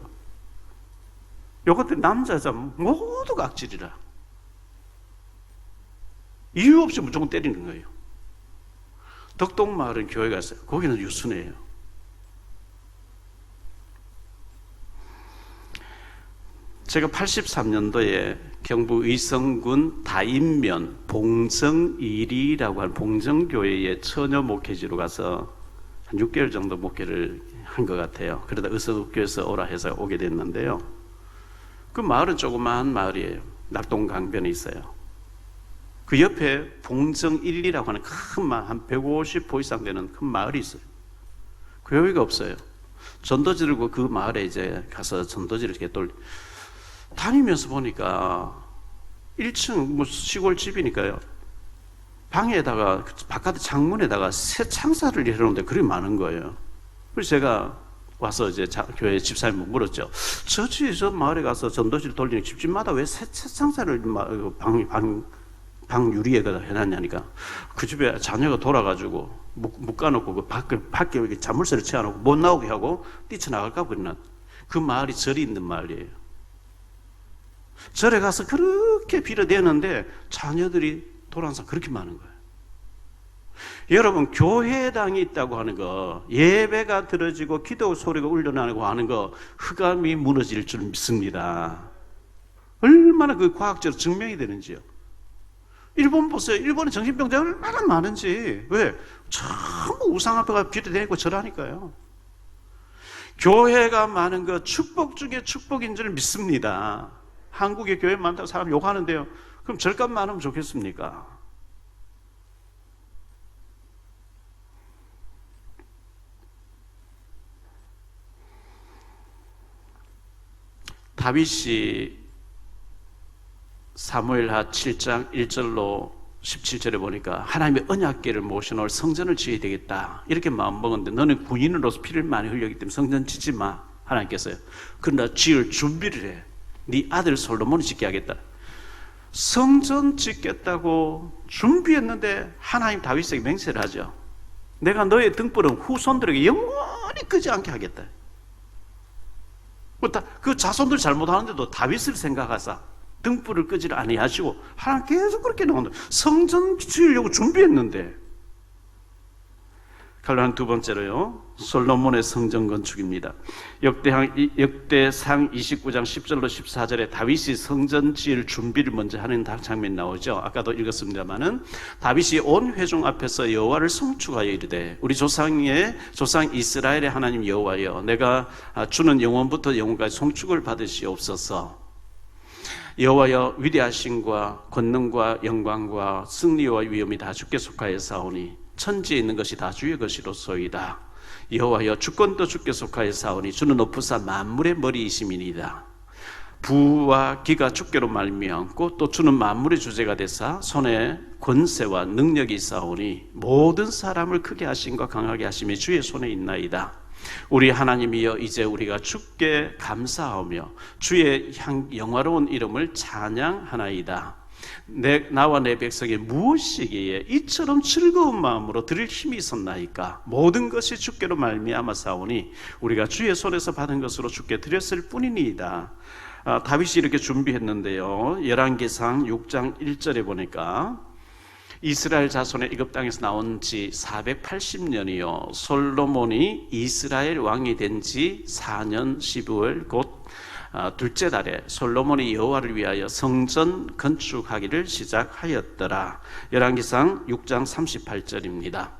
[SPEAKER 2] 요것들 남자 여자 모두가 악질이라 이유 없이 무조건 때리는 거예요. 덕동 마을은 교회가 있어요. 거기는 유순해요. 제가 83년도에 경북 의성군 다인면 봉정이리라고 하는 봉정교회의 처녀 목회지로 가서 한 6개월 정도 목회를 한 것 같아요. 그러다 의성교에서 오라 해서 오게 됐는데요. 그 마을은 조그마한 마을이에요. 낙동강변에 있어요. 그 옆에 봉정일리라고 하는 큰 마을, 한 150호 이상 되는 큰 마을이 있어요. 교회가 없어요. 전도지를 그 마을에 이제 가서 전도지를 이렇게 다니면서 보니까 1층 뭐 시골 집이니까요. 방에다가 바깥 창문에다가 새 창살을 해놓은데 그리 많은 거예요. 그래서 제가 와서 이제 교회 집사님을 물었죠. 저 마을에 가서 전도지를 돌리는 집집마다 왜 새 창살을 방 유리에다 해놨냐니까 그 집에 자녀가 돌아가지고 묶어놓고 그 밖에 자물쇠를 채워놓고 못 나오게 하고 뛰쳐나갈까 그러나 그 마을이 절이 있는 마을이에요. 절에 가서 그렇게 빌어대는데 자녀들이 돌아서 그렇게 많은 거예요. 여러분 교회당이 있다고 하는 거 예배가 들어지고 기도 소리가 울려나고 하는 거 흑암이 무너질 줄 믿습니다. 얼마나 그 과학적으로 증명이 되는지요. 일본 보세요. 일본의 정신병자 얼마나 많은지. 왜? 전부 우상 앞에가 빌어대고 절하니까요. 교회가 많은 거 축복 중에 축복인 줄 믿습니다. 한국에 교회 많다고 사람 욕하는데요. 그럼 절간 많으면 좋겠습니까? 다윗이 사무엘하 7장 1절로 17절에 보니까 하나님의 언약궤를 모셔놓을 성전을 지어야 되겠다 이렇게 마음먹었는데 너는 군인으로서 피를 많이 흘렸기 때문에 성전 짓지 마 하나님께서요. 그러나 지을 준비를 해. 네 아들 솔로몬이 짓게 하겠다. 성전 짓겠다고 준비했는데 하나님 다윗에게 맹세를 하죠. 내가 너의 등불은 후손들에게 영원히 끄지 않게 하겠다. 그 자손들 잘못하는데도 다윗을 생각하사 등불을 끄지를 아니하시고 하나님 계속 그렇게 나온다. 성전 지으려고 준비했는데. 갈로한 두 번째로요, 솔로몬의 성전 건축입니다. 역대상 29장 10절로 14절에 다윗이 성전 지을 준비를 먼저 하는 장면이 나오죠. 아까도 읽었습니다마는 다윗이 온 회중 앞에서 여호와를 송축하여 이르되 우리 조상 이스라엘의 하나님 여호와여, 내가 주는 영원부터 영원까지 송축을 받으시옵소서. 여호와여, 위대하심과 권능과 영광과 승리와 위엄이 다 주께 속하여 사오니 천지에 있는 것이 다 주의 것이로소이다. 여호와여, 주권도 주께 속하여 사오니 주는 높으사 만물의 머리이심이니이다. 부와 기가 주께로 말미암고 또 주는 만물의 주제가 되사 손에 권세와 능력이 있사오니 모든 사람을 크게 하심과 강하게 하심이 주의 손에 있나이다. 우리 하나님이여, 이제 우리가 주께 감사하며 주의 영화로운 이름을 찬양하나이다. 나와 내 백성이 무엇이기에 이처럼 즐거운 마음으로 드릴 힘이 있었나이까? 모든 것이 주께로 말미암아 사오니 우리가 주의 손에서 받은 것으로 주께 드렸을 뿐이니이다. 다윗이 이렇게 준비했는데요. 열왕기상 6장 1절에 보니까 이스라엘 자손의 애굽 땅에서 나온 지 480년이요 솔로몬이 이스라엘 왕이 된 지 4년 12월 곧 둘째 달에 솔로몬이 여호와를 위하여 성전 건축하기를 시작하였더라. 열왕기상 6장 38절입니다.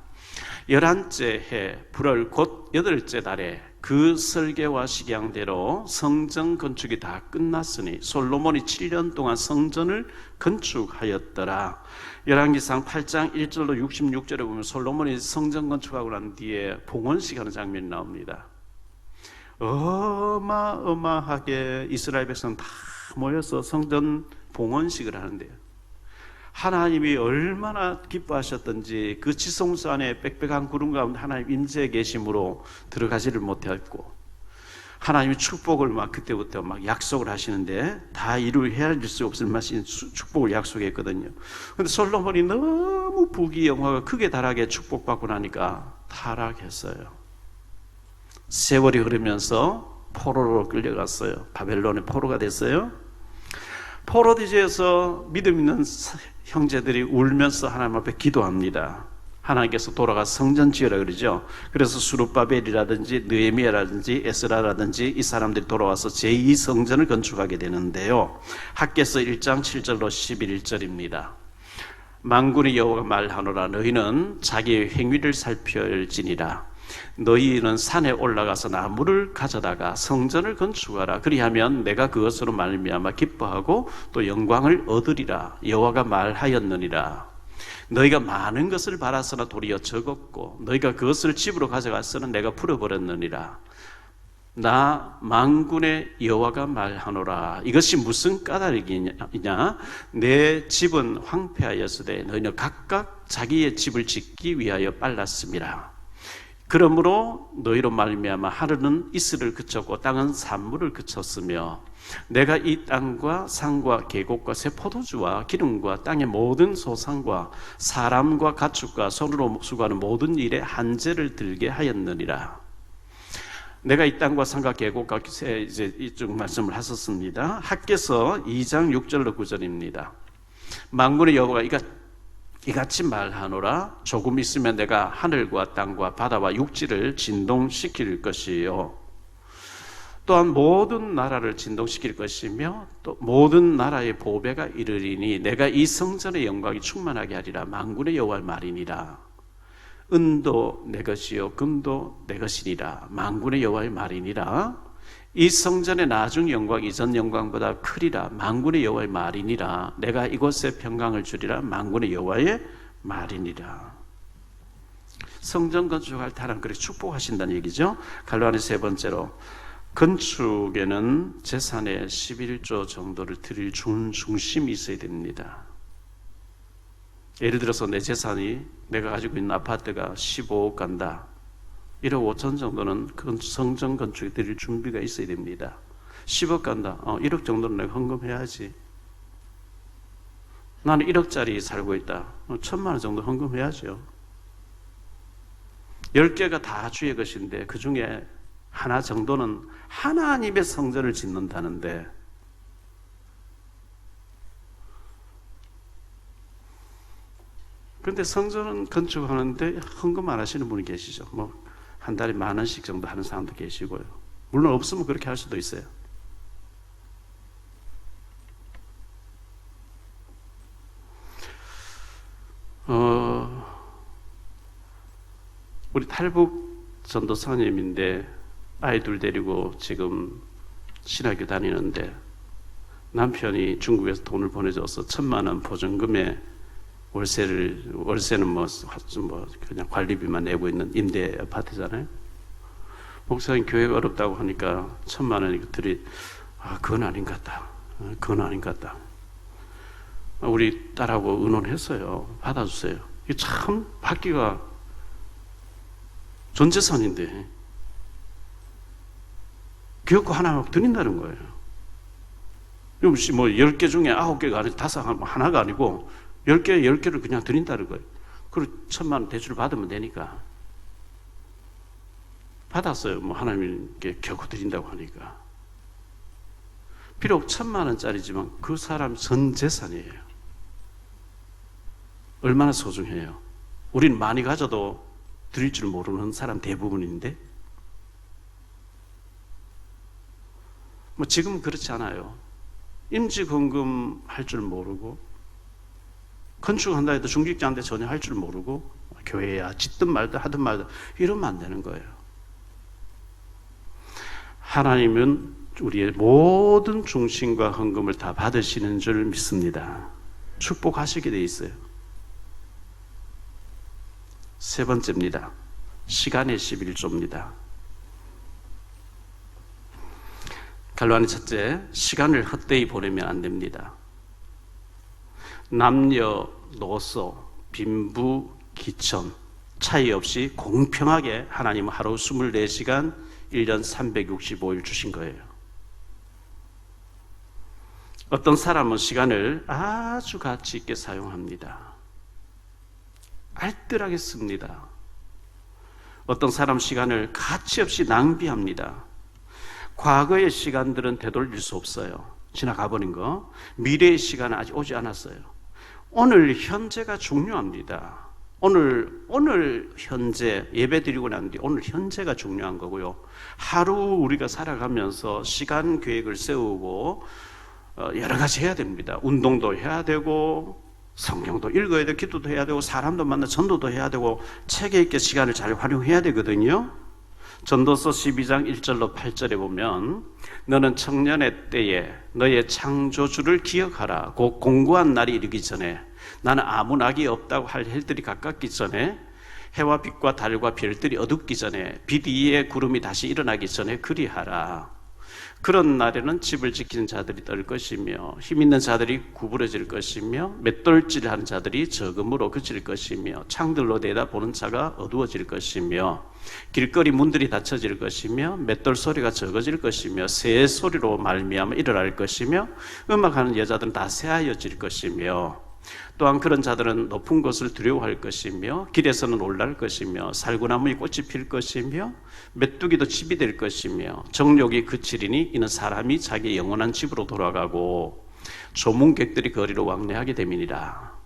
[SPEAKER 2] 11째 해 불월 곧 8째 달에 그 설계와 식양대로 성전 건축이 다 끝났으니 솔로몬이 7년 동안 성전을 건축하였더라. 열왕기상 8장 1절로 66절에 보면 솔로몬이 성전 건축하고 난 뒤에 봉헌식 하는 장면이 나옵니다. 어마어마하게 이스라엘 백성 다 모여서 성전 봉헌식을 하는데요. 하나님이 얼마나 기뻐하셨던지 그 지성소 안에 빽빽한 구름 가운데 하나님 임재에 계심으로 들어가지를 못했고 하나님이 축복을 막 그때부터 막 약속을 하시는데 다 헤아릴 수 없을 만한 축복을 약속했거든요. 그런데 솔로몬이 너무 부귀영화가 크게 달하게 축복받고 나니까 타락했어요. 세월이 흐르면서 포로로 끌려갔어요. 바벨론의 포로가 됐어요. 포로디지에서 믿음 있는 형제들이 울면서 하나님 앞에 기도합니다. 하나님께서 돌아가 성전 지으라 그러죠. 그래서 수룹바벨이라든지 느헤미야라든지 에스라라든지 이 사람들이 돌아와서 제2성전을 건축하게 되는데요. 학개서 1장 7절로 11절입니다. 만군의 여호와가 말하노라 너희는 자기의 행위를 살펴할지니라. 너희는 산에 올라가서 나무를 가져다가 성전을 건축하라. 그리하면 내가 그것으로 말미암아 기뻐하고 또 영광을 얻으리라. 여호와가 말하였느니라. 너희가 많은 것을 바랐으나 도리어 적었고 너희가 그것을 집으로 가져갔으나 내가 풀어버렸느니라. 나 만군의 여호와가 말하노라. 이것이 무슨 까닭이냐? 내 집은 황폐하였으되 너희는 각각 자기의 집을 짓기 위하여 빨랐음이라. 그러므로 너희로 말미암아 하늘은 이슬을 그쳤고 땅은 산물을 그쳤으며 내가 이 땅과 산과 계곡과 새 포도주와 기름과 땅의 모든 소산과 사람과 가축과 손으로 수고하는 모든 일에 한제를 들게 하였느니라. 내가 이 땅과 산과 계곡과 새 이제 이쪽 말씀을 하셨습니다. 학개서 2장 6절로 9절입니다. 만군의 여호와가 이같이 말하노라. 조금 있으면 내가 하늘과 땅과 바다와 육지를 진동시킬 것이요 또한 모든 나라를 진동시킬 것이며 또 모든 나라의 보배가 이르리니 내가 이 성전의 영광이 충만하게 하리라. 만군의 여호와의 말이니라. 은도 내 것이요 금도 내 것이니라. 만군의 여호와의 말이니라. 이 성전의 나중 영광이 이전 영광보다 크리라. 만군의 여호와의 말이니라. 내가 이곳에 평강을 주리라. 만군의 여호와의 말이니라. 성전 건축할 때 하나님 그렇게 축복하신다는 얘기죠. 갈로안의 세 번째로 건축에는 재산의 11조 정도를 드릴 중심이 있어야 됩니다. 예를 들어서 내 재산이 내가 가지고 있는 아파트가 15억 간다. 1억 5천 정도는 성전 건축에 드릴 준비가 있어야 됩니다. 10억 간다. 1억 정도는 내가 헌금해야지. 나는 1억짜리 살고 있다. 1,000만 원 정도 헌금해야죠. 10개가 다 주의 것인데 그 중에 하나 정도는 하나님의 성전을 짓는다는데 그런데 성전은 건축하는데 헌금 안 하시는 분이 계시죠. 한 달에 10,000원씩 정도 하는 사람도 계시고요. 물론 없으면 그렇게 할 수도 있어요. 우리 탈북 전도사님인데 아이 둘 데리고 지금 신학교 다니는데 남편이 중국에서 돈을 보내줘서 1,000만 원 보증금에 월세는 그냥 관리비만 내고 있는 임대 아파트잖아요. 목사님 교회가 어렵다고 하니까 1,000만 원이 그건 아닌 것 같다. 그건 아닌 것 같다. 우리 딸하고 의논했어요. 받아주세요. 이게 참 받기가 전재산인데 기업고 하나 드린다는 거예요. 혹시 뭐 10개 중에 9개가 아니고 5, 하나가 아니고 10개를 그냥 드린다는 거예요. 그리고 1,000만 원 대출 받으면 되니까. 받았어요. 뭐 하나님께 겨우 드린다고 하니까. 비록 1,000만 원짜리지만 그 사람 전 재산이에요. 얼마나 소중해요. 우린 많이 가져도 드릴 줄 모르는 사람 대부분인데, 뭐 지금은 그렇지 않아요. 임직헌금 할 줄 모르고, 건축한다 해도 중직자인데 전혀 할 줄 모르고, 교회야 짓든 말든 하든 말든 이러면 안 되는 거예요. 하나님은 우리의 모든 중심과 헌금을 다 받으시는 줄 믿습니다. 축복하시게 돼 있어요. 세 번째입니다. 시간의 11조입니다. 갈로아니 첫째, 시간을 헛되이 보내면 안 됩니다. 남녀노소, 빈부, 기천 차이 없이 공평하게 하나님은 하루 24시간 1년 365일 주신 거예요. 어떤 사람은 시간을 아주 가치 있게 사용합니다. 알뜰하게 씁니다. 어떤 사람 시간을 가치 없이 낭비합니다. 과거의 시간들은 되돌릴 수 없어요. 지나가 버린 거. 미래의 시간은 아직 오지 않았어요. 오늘 현재가 중요합니다. 오늘 현재 예배 드리고 난 뒤 오늘 현재가 중요한 거고요. 하루 우리가 살아가면서 시간 계획을 세우고 여러 가지 해야 됩니다. 운동도 해야 되고, 성경도 읽어야 되고, 기도도 해야 되고, 사람도 만나 전도도 해야 되고, 체계 있게 시간을 잘 활용해야 되거든요. 전도서 12장 1절로 8절에 보면, 너는 청년의 때에 너의 창조주를 기억하라. 곧 공고한 날이 이르기 전에, 나는 아무 낙이 없다고 할 해들이 가깝기 전에, 해와 빛과 달과 별들이 어둡기 전에, 빛 위에 구름이 다시 일어나기 전에 그리하라. 그런 날에는 집을 지키는 자들이 떨 것이며, 힘 있는 자들이 구부러질 것이며, 맷돌질하는 자들이 적음으로 그칠 것이며, 창들로 내다보는 자가 어두워질 것이며, 길거리 문들이 닫혀질 것이며, 맷돌 소리가 적어질 것이며, 새 소리로 말미암아 일어날 것이며, 음악하는 여자들은 다 새하여질 것이며, 또한 그런 자들은 높은 것을 두려워할 것이며, 길에서는 놀랄 것이며, 살구나무에 꽃이 필 것이며, 메뚜기도 집이 될 것이며, 정욕이 그치리니 이는 사람이 자기 영원한 집으로 돌아가고 조문객들이 거리로 왕래하게 됨이니라.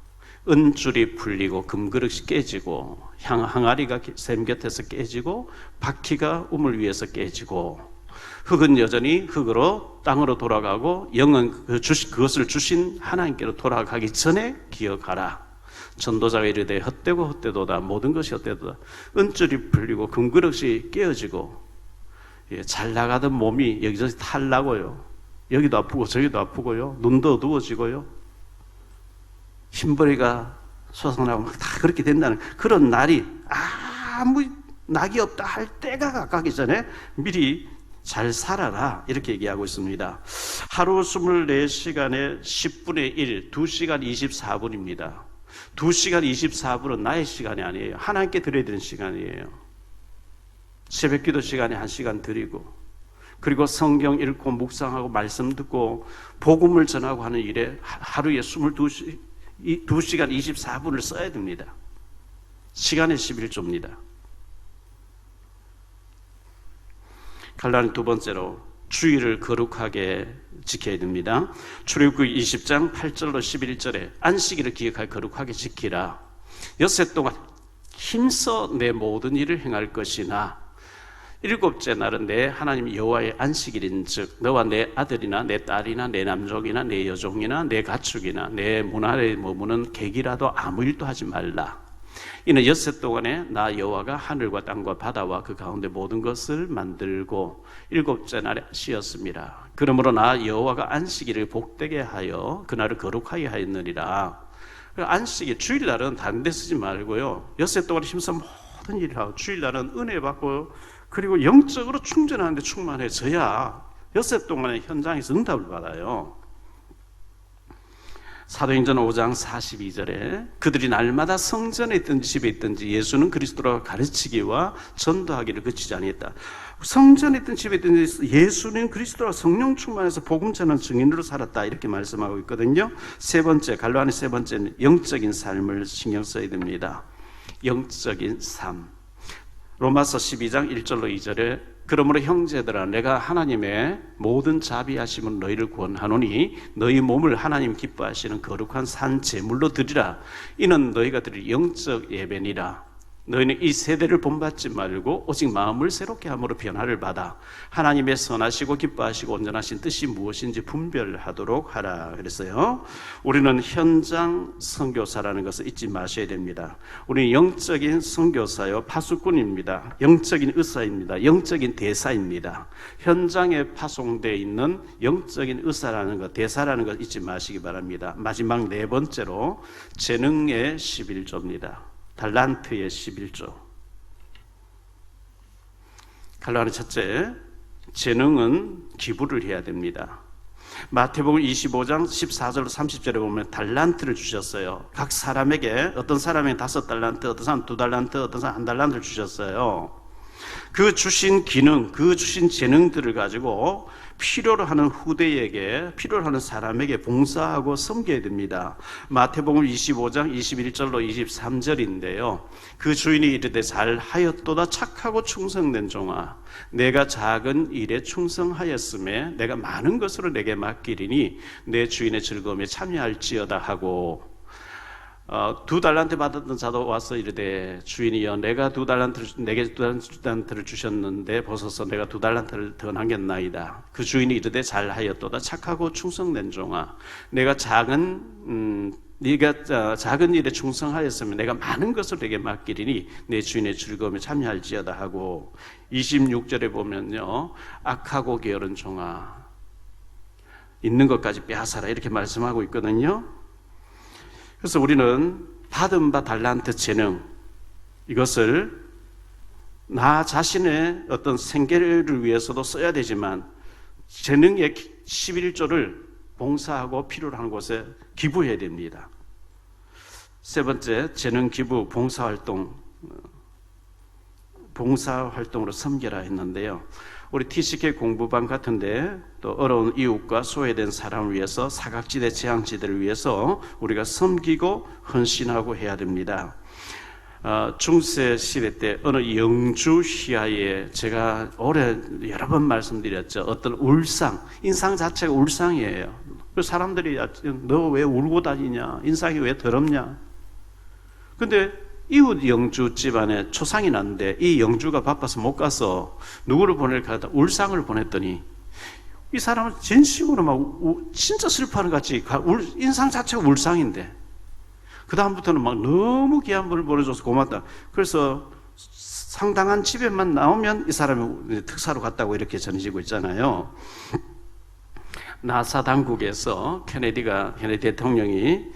[SPEAKER 2] 은줄이 풀리고 금그릇이 깨지고, 항아리가 샘 곁에서 깨지고, 바퀴가 우물 위에서 깨지고, 흙은 여전히 흙으로 땅으로 돌아가고, 영은 그것을 주신 하나님께로 돌아가기 전에 기억하라. 전도자가 이르되 헛되고 헛되도다. 모든 것이 헛되도다. 은줄이 풀리고 금그릇이 깨어지고, 잘 나가던 몸이 여기저기 탈나고요. 여기도 아프고 저기도 아프고요. 눈도 어두워지고요. 흰머리가 솟아나고 막 다 그렇게 된다는 그런 날이 아무 낙이 없다 할 때가 가까기 전에 미리 잘 살아라, 이렇게 얘기하고 있습니다. 하루 24시간에 10분의 1, 2시간 24분입니다. 2시간 24분은 나의 시간이 아니에요. 하나님께 드려야 되는 시간이에요. 새벽 기도 시간에 1시간 드리고, 그리고 성경 읽고 묵상하고 말씀 듣고 복음을 전하고 하는 일에 하루에 2시간 24분을 써야 됩니다. 시간의 11조입니다. 갈라니 두 번째로, 주의를 거룩하게 지켜야 됩니다. 출애굽기 20장 8절로 11절에 안식일을 기억하여 거룩하게 지키라. 엿새 동안 힘써 내 모든 일을 행할 것이나 일곱째 날은 내 하나님 여호와의 안식일인즉 너와 내 아들이나 내 딸이나 내 남종이나 내 여종이나 내 가축이나 내 문 아래에 머무는 객이라도 아무 일도 하지 말라. 이는 엿새 동안에 나 여호와가 하늘과 땅과 바다와 그 가운데 모든 것을 만들고 일곱째 날에 쉬었습니다. 그러므로 나 여호와가 안식일을 복되게 하여 그날을 거룩하게 하였느니라. 안식일, 주일날은 다른 데 쓰지 말고요, 엿새 동안 힘써 모든 일을 하고, 주일날은 은혜 받고 그리고 영적으로 충전하는 데 충만해져야 엿새 동안에 현장에서 응답을 받아요. 사도행전 5장 42절에 그들이 날마다 성전에 있든지 집에 있든지 예수는 그리스도라 가르치기와 전도하기를 그치지 아니했다. 성전에 있든 집에 있든지 예수는 그리스도라 성령 충만해서 복음 전하는 증인으로 살았다, 이렇게 말씀하고 있거든요. 세 번째, 갈로안의 세 번째는 영적인 삶을 신경 써야 됩니다. 영적인 삶. 로마서 12장 1절로 2절에 그러므로 형제들아 내가 하나님의 모든 자비하심은 너희를 구원하노니 너희 몸을 하나님 기뻐하시는 거룩한 산 제물로 드리라. 이는 너희가 드릴 영적 예배니라. 너희는 이 세대를 본받지 말고 오직 마음을 새롭게 함으로 변화를 받아 하나님의 선하시고 기뻐하시고 온전하신 뜻이 무엇인지 분별하도록 하라 그랬어요. 우리는 현장 선교사라는 것을 잊지 마셔야 됩니다. 우리는 영적인 선교사요 파수꾼입니다. 영적인 의사입니다. 영적인 대사입니다. 현장에 파송되어 있는 영적인 의사라는 것, 대사라는 것 잊지 마시기 바랍니다. 마지막 네 번째로 재능의 11조입니다. 달란트의 11조. 갈로안의 첫째, 재능은 기부를 해야 됩니다. 마태복음 25장 14절 30절에 보면 달란트를 주셨어요. 각 사람에게, 어떤 사람에게 5달란트, 어떤 사람 2달란트, 어떤 사람 1달란트를 주셨어요. 그 주신 기능, 그 주신 재능들을 가지고 필요로 하는 후대에게, 필요로 하는 사람에게 봉사하고 섬겨야 됩니다. 마태복음 25장 21절로 23절인데요. 그 주인이 이르되 잘하였도다 착하고 충성된 종아, 내가 작은 일에 충성하였음에 내가 많은 것으로 내게 맡기리니 내 주인의 즐거움에 참여할지어다 하고, 2달란트 받았던 자도 와서 이르되 주인이여 내게 2달란트를 주셨는데 보소서 내가 2달란트를 더 남겼나이다. 그 주인이 이르되 잘하였도다 착하고 충성된 종아, 네가 작은 일에 충성하였으면 내가 많은 것을 내게 맡기리니 내 주인의 즐거움에 참여할지어다 하고, 26절에 보면요 악하고 게으른 종아 있는 것까지 빼앗아라, 이렇게 말씀하고 있거든요. 그래서 우리는 받은 바 달란트 재능, 이것을 나 자신의 어떤 생계를 위해서도 써야 되지만 재능의 11조를 봉사하고 필요로 하는 곳에 기부해야 됩니다. 세 번째, 재능 기부 봉사활동으로 섬겨라 했는데요. 우리 TCK 공부방 같은데 또 어려운 이웃과 소외된 사람을 위해서, 사각지대 재앙지대를 위해서 우리가 섬기고 헌신하고 해야 됩니다. 중세 시대 때 어느 영주 시야에 제가 올해 여러 번 말씀드렸죠. 어떤 울상, 인상 자체가 울상이에요. 그 사람들이 너 왜 울고 다니냐, 인상이 왜 더럽냐. 근데 이웃 영주 집안에 초상이 났는데 이 영주가 바빠서 못 가서 누구를 보낼까 하다 울상을 보냈더니 이 사람은 진심으로 막 진짜 슬퍼하는 것 같이, 인상 자체가 울상인데 그 다음부터는 막 너무 귀한 분을 보내줘서 고맙다. 그래서 상당한 집에만 나오면 이 사람이 특사로 갔다고 이렇게 전해지고 있잖아요. 나사 당국에서 케네디 대통령이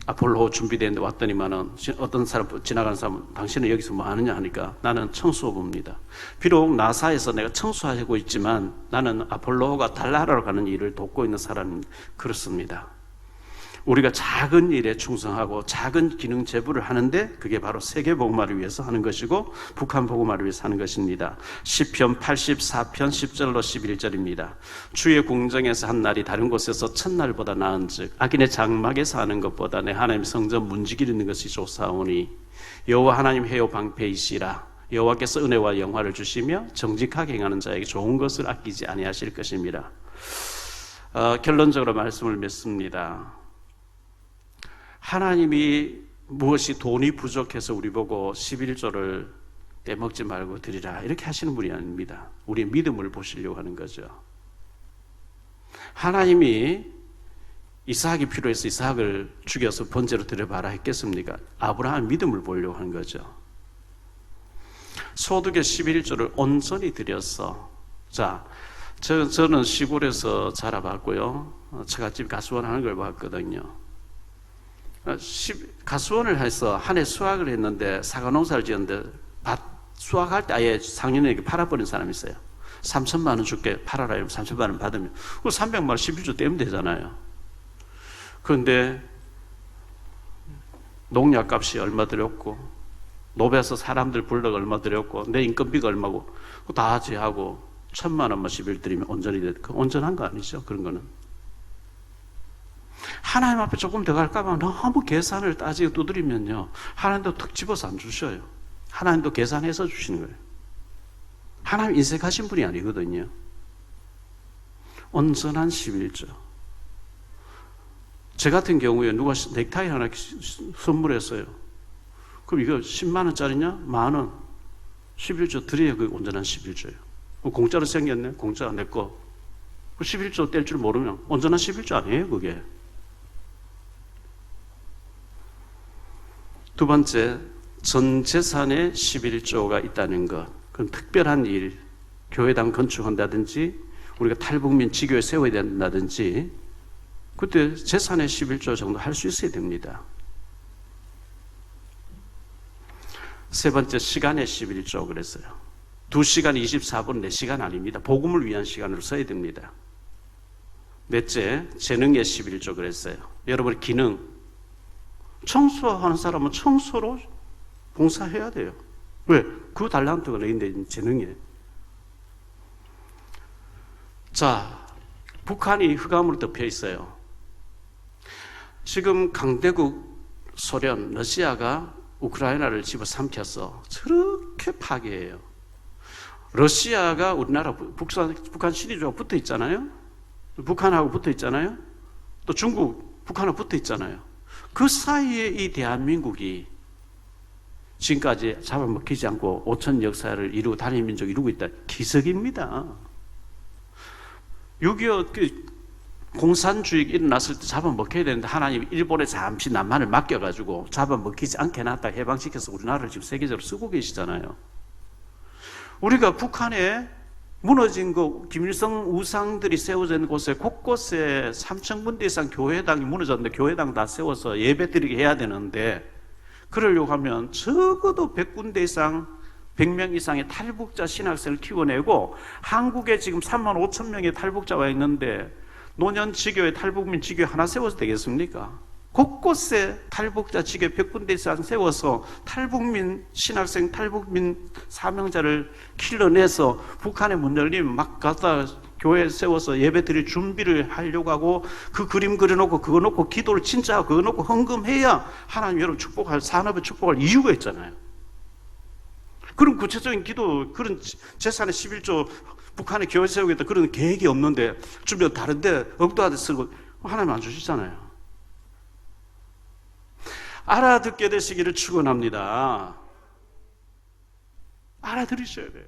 [SPEAKER 2] 아폴로 준비되는데 왔더니만은 어떤 사람, 지나가는 사람은 당신은 여기서 뭐 하느냐 하니까 나는 청소부입니다. 비록 나사에서 내가 청소하고 있지만 나는 아폴로가 달나라로 가는 일을 돕고 있는 사람입니다. 그렇습니다. 우리가 작은 일에 충성하고 작은 기능 제부를 하는데 그게 바로 세계 복음화를 위해서 하는 것이고 북한 복음화를 위해서 하는 것입니다. 시편 84편 10절로 11절입니다. 주의 궁정에서 한 날이 다른 곳에서 첫날보다 나은즉 악인의 장막에서 하는 것보다 내 하나님 성전 문지기를 있는 것이 좋사오니 여호와 하나님 회요 방패이시라. 여호와께서 은혜와 영화를 주시며 정직하게 행하는 자에게 좋은 것을 아끼지 아니하실 것입니다. 결론적으로 말씀을 맺습니다. 하나님이 무엇이 돈이 부족해서 우리 보고 11조를 떼먹지 말고 드리라 이렇게 하시는 분이 아닙니다. 우리의 믿음을 보시려고 하는 거죠. 하나님이 이삭이 필요해서 이삭을 죽여서 번제로 드려봐라 했겠습니까? 아브라함의 믿음을 보려고 하는 거죠. 소득의 11조를 온전히 드려서, 자, 저는 시골에서 자라봤고요. 처갓집 가수원 하는 걸 봤거든요. 가수원을 해서 한 해 수확을 했는데 사과 농사를 지었는데 수확할 때 아예 상인에게 팔아버린 사람이 있어요. 3천만 원 줄게 팔아라 이러면 3천만 원 받으면 그 300만 원 11조 떼면 되잖아요. 그런데 농약값이 얼마 들였고 노베에서 사람들 불러가 얼마 들였고 내 인건비가 얼마고 그거 다 제하고 1,000만 원만 10일 드리면 온전히 돼. 그 온전한 거 아니죠? 그런 거는. 하나님 앞에 조금 더 갈까봐 너무 계산을 따지고 두드리면요, 하나님도 툭 집어서 안 주셔요. 하나님도 계산해서 주시는 거예요. 하나님 인색하신 분이 아니거든요. 온전한 11조. 저 같은 경우에 누가 넥타이 하나 선물했어요. 그럼 이거 10만 원짜리냐? 10,000원. 11조 드려야 그 온전한 11조예요. 공짜로 생겼네? 공짜 내 거. 11조 뗄 줄 모르면 온전한 11조 아니에요, 그게. 두 번째, 전 재산에 11조가 있다는 것. 그건 특별한 일, 교회당 건축한다든지 우리가 탈북민 지교에 세워야 된다든지 그때 재산의 11조 정도 할 수 있어야 됩니다. 세 번째, 시간의 11조 그랬어요. 2시간 24분 4시간 아닙니다. 복음을 위한 시간으로 써야 됩니다. 넷째, 재능의 11조 그랬어요. 여러분 기능, 청소하는 사람은 청소로 봉사해야 돼요. 왜? 그 달란트가 너희인데 재능이에요. 자, 북한이 흑암으로 덮여 있어요. 지금 강대국 소련, 러시아가 우크라이나를 집어삼켜서 저렇게 파괴해요. 러시아가 우리나라 북한 시리즈와 붙어 있잖아요. 북한하고 붙어 있잖아요. 또 중국, 북한하고 붙어 있잖아요. 그 사이에 이 대한민국이 지금까지 잡아먹히지 않고 5천 역사를 이루고 단일민족 이루고 있다. 기적입니다. 6.25 공산주의가 일어났을 때 잡아먹혀야 되는데 하나님이 일본에 잠시 남한을 맡겨가지고 잡아먹히지 않게 해놨다 해방시켜서 우리나라를 지금 세계적으로 쓰고 계시잖아요. 우리가 북한에 무너진 거, 김일성 우상들이 세워져 있는 곳에 곳곳에 3,000군데 이상 교회당이 무너졌는데 교회당 다 세워서 예배 드리게 해야 되는데 그러려고 하면 적어도 100군데 이상 100명 이상의 탈북자 신학생을 키워내고 한국에 지금 35,000명의 탈북자가 있는데 노년 지교회 탈북민 지교회 하나 세워서 되겠습니까? 곳곳에 탈북자 지교회 100군데 이상 세워서 탈북민 신학생 탈북민 사명자를 길러내서 북한에 문 열리면 막 갖다 교회 세워서 예배 드릴 준비를 하려고 하고 그 그림 그려놓고 그거 놓고 기도를 진짜 하고 그거 놓고 헌금해야 하나님 여러분 축복할 산업에 축복할 이유가 있잖아요. 그런 구체적인 기도, 그런 재산의 11조 북한에 교회 세우겠다 그런 계획이 없는데 주변 다른데 억도하듯 쓰고 하나님 안 주시잖아요. 알아듣게 되시기를 축원합니다. 알아들으셔야 돼요.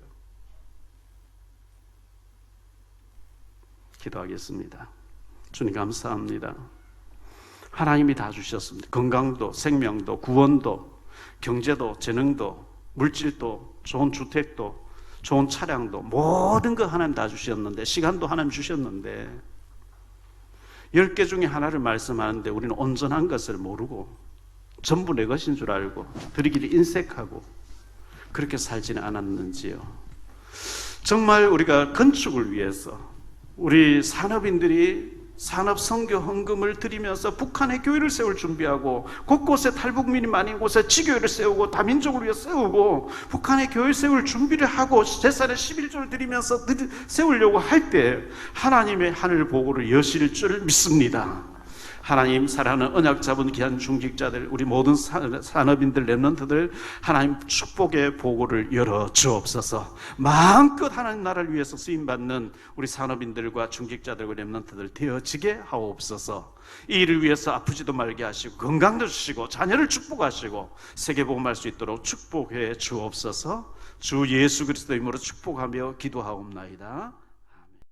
[SPEAKER 2] 기도하겠습니다. 주님 감사합니다. 하나님이 다 주셨습니다. 건강도, 생명도, 구원도, 경제도, 재능도, 물질도, 좋은 주택도, 좋은 차량도, 모든 거 하나님 다 주셨는데, 시간도 하나님 주셨는데 10개 중에 하나를 말씀하는데 우리는 온전한 것을 모르고 전부 내 것인 줄 알고 드리기를 인색하고 그렇게 살지는 않았는지요. 정말 우리가 건축을 위해서 우리 산업인들이 산업 선교 헌금을 드리면서 북한의 교회를 세울 준비하고 곳곳에 탈북민이 많은 곳에 지교회를 세우고 다민족을 위해 세우고 북한의 교회 세울 준비를 하고 재산의 11조를 드리면서 세우려고 할 때 하나님의 하늘 보고를 여실 줄 믿습니다. 하나님 사랑하는 언약 잡은 귀한 중직자들, 우리 모든 산업인들, 렘넌트들 하나님 축복의 보고를 열어 주옵소서. 마음껏 하나님 나라를 위해서 쓰임받는 우리 산업인들과 중직자들과 렘넌트들 되어지게 하옵소서. 이 일을 위해서 아프지도 말게 하시고 건강도 주시고 자녀를 축복하시고 세계복음할 수 있도록 축복해 주옵소서. 주 예수 그리스도의 이름으로 축복하며 기도하옵나이다.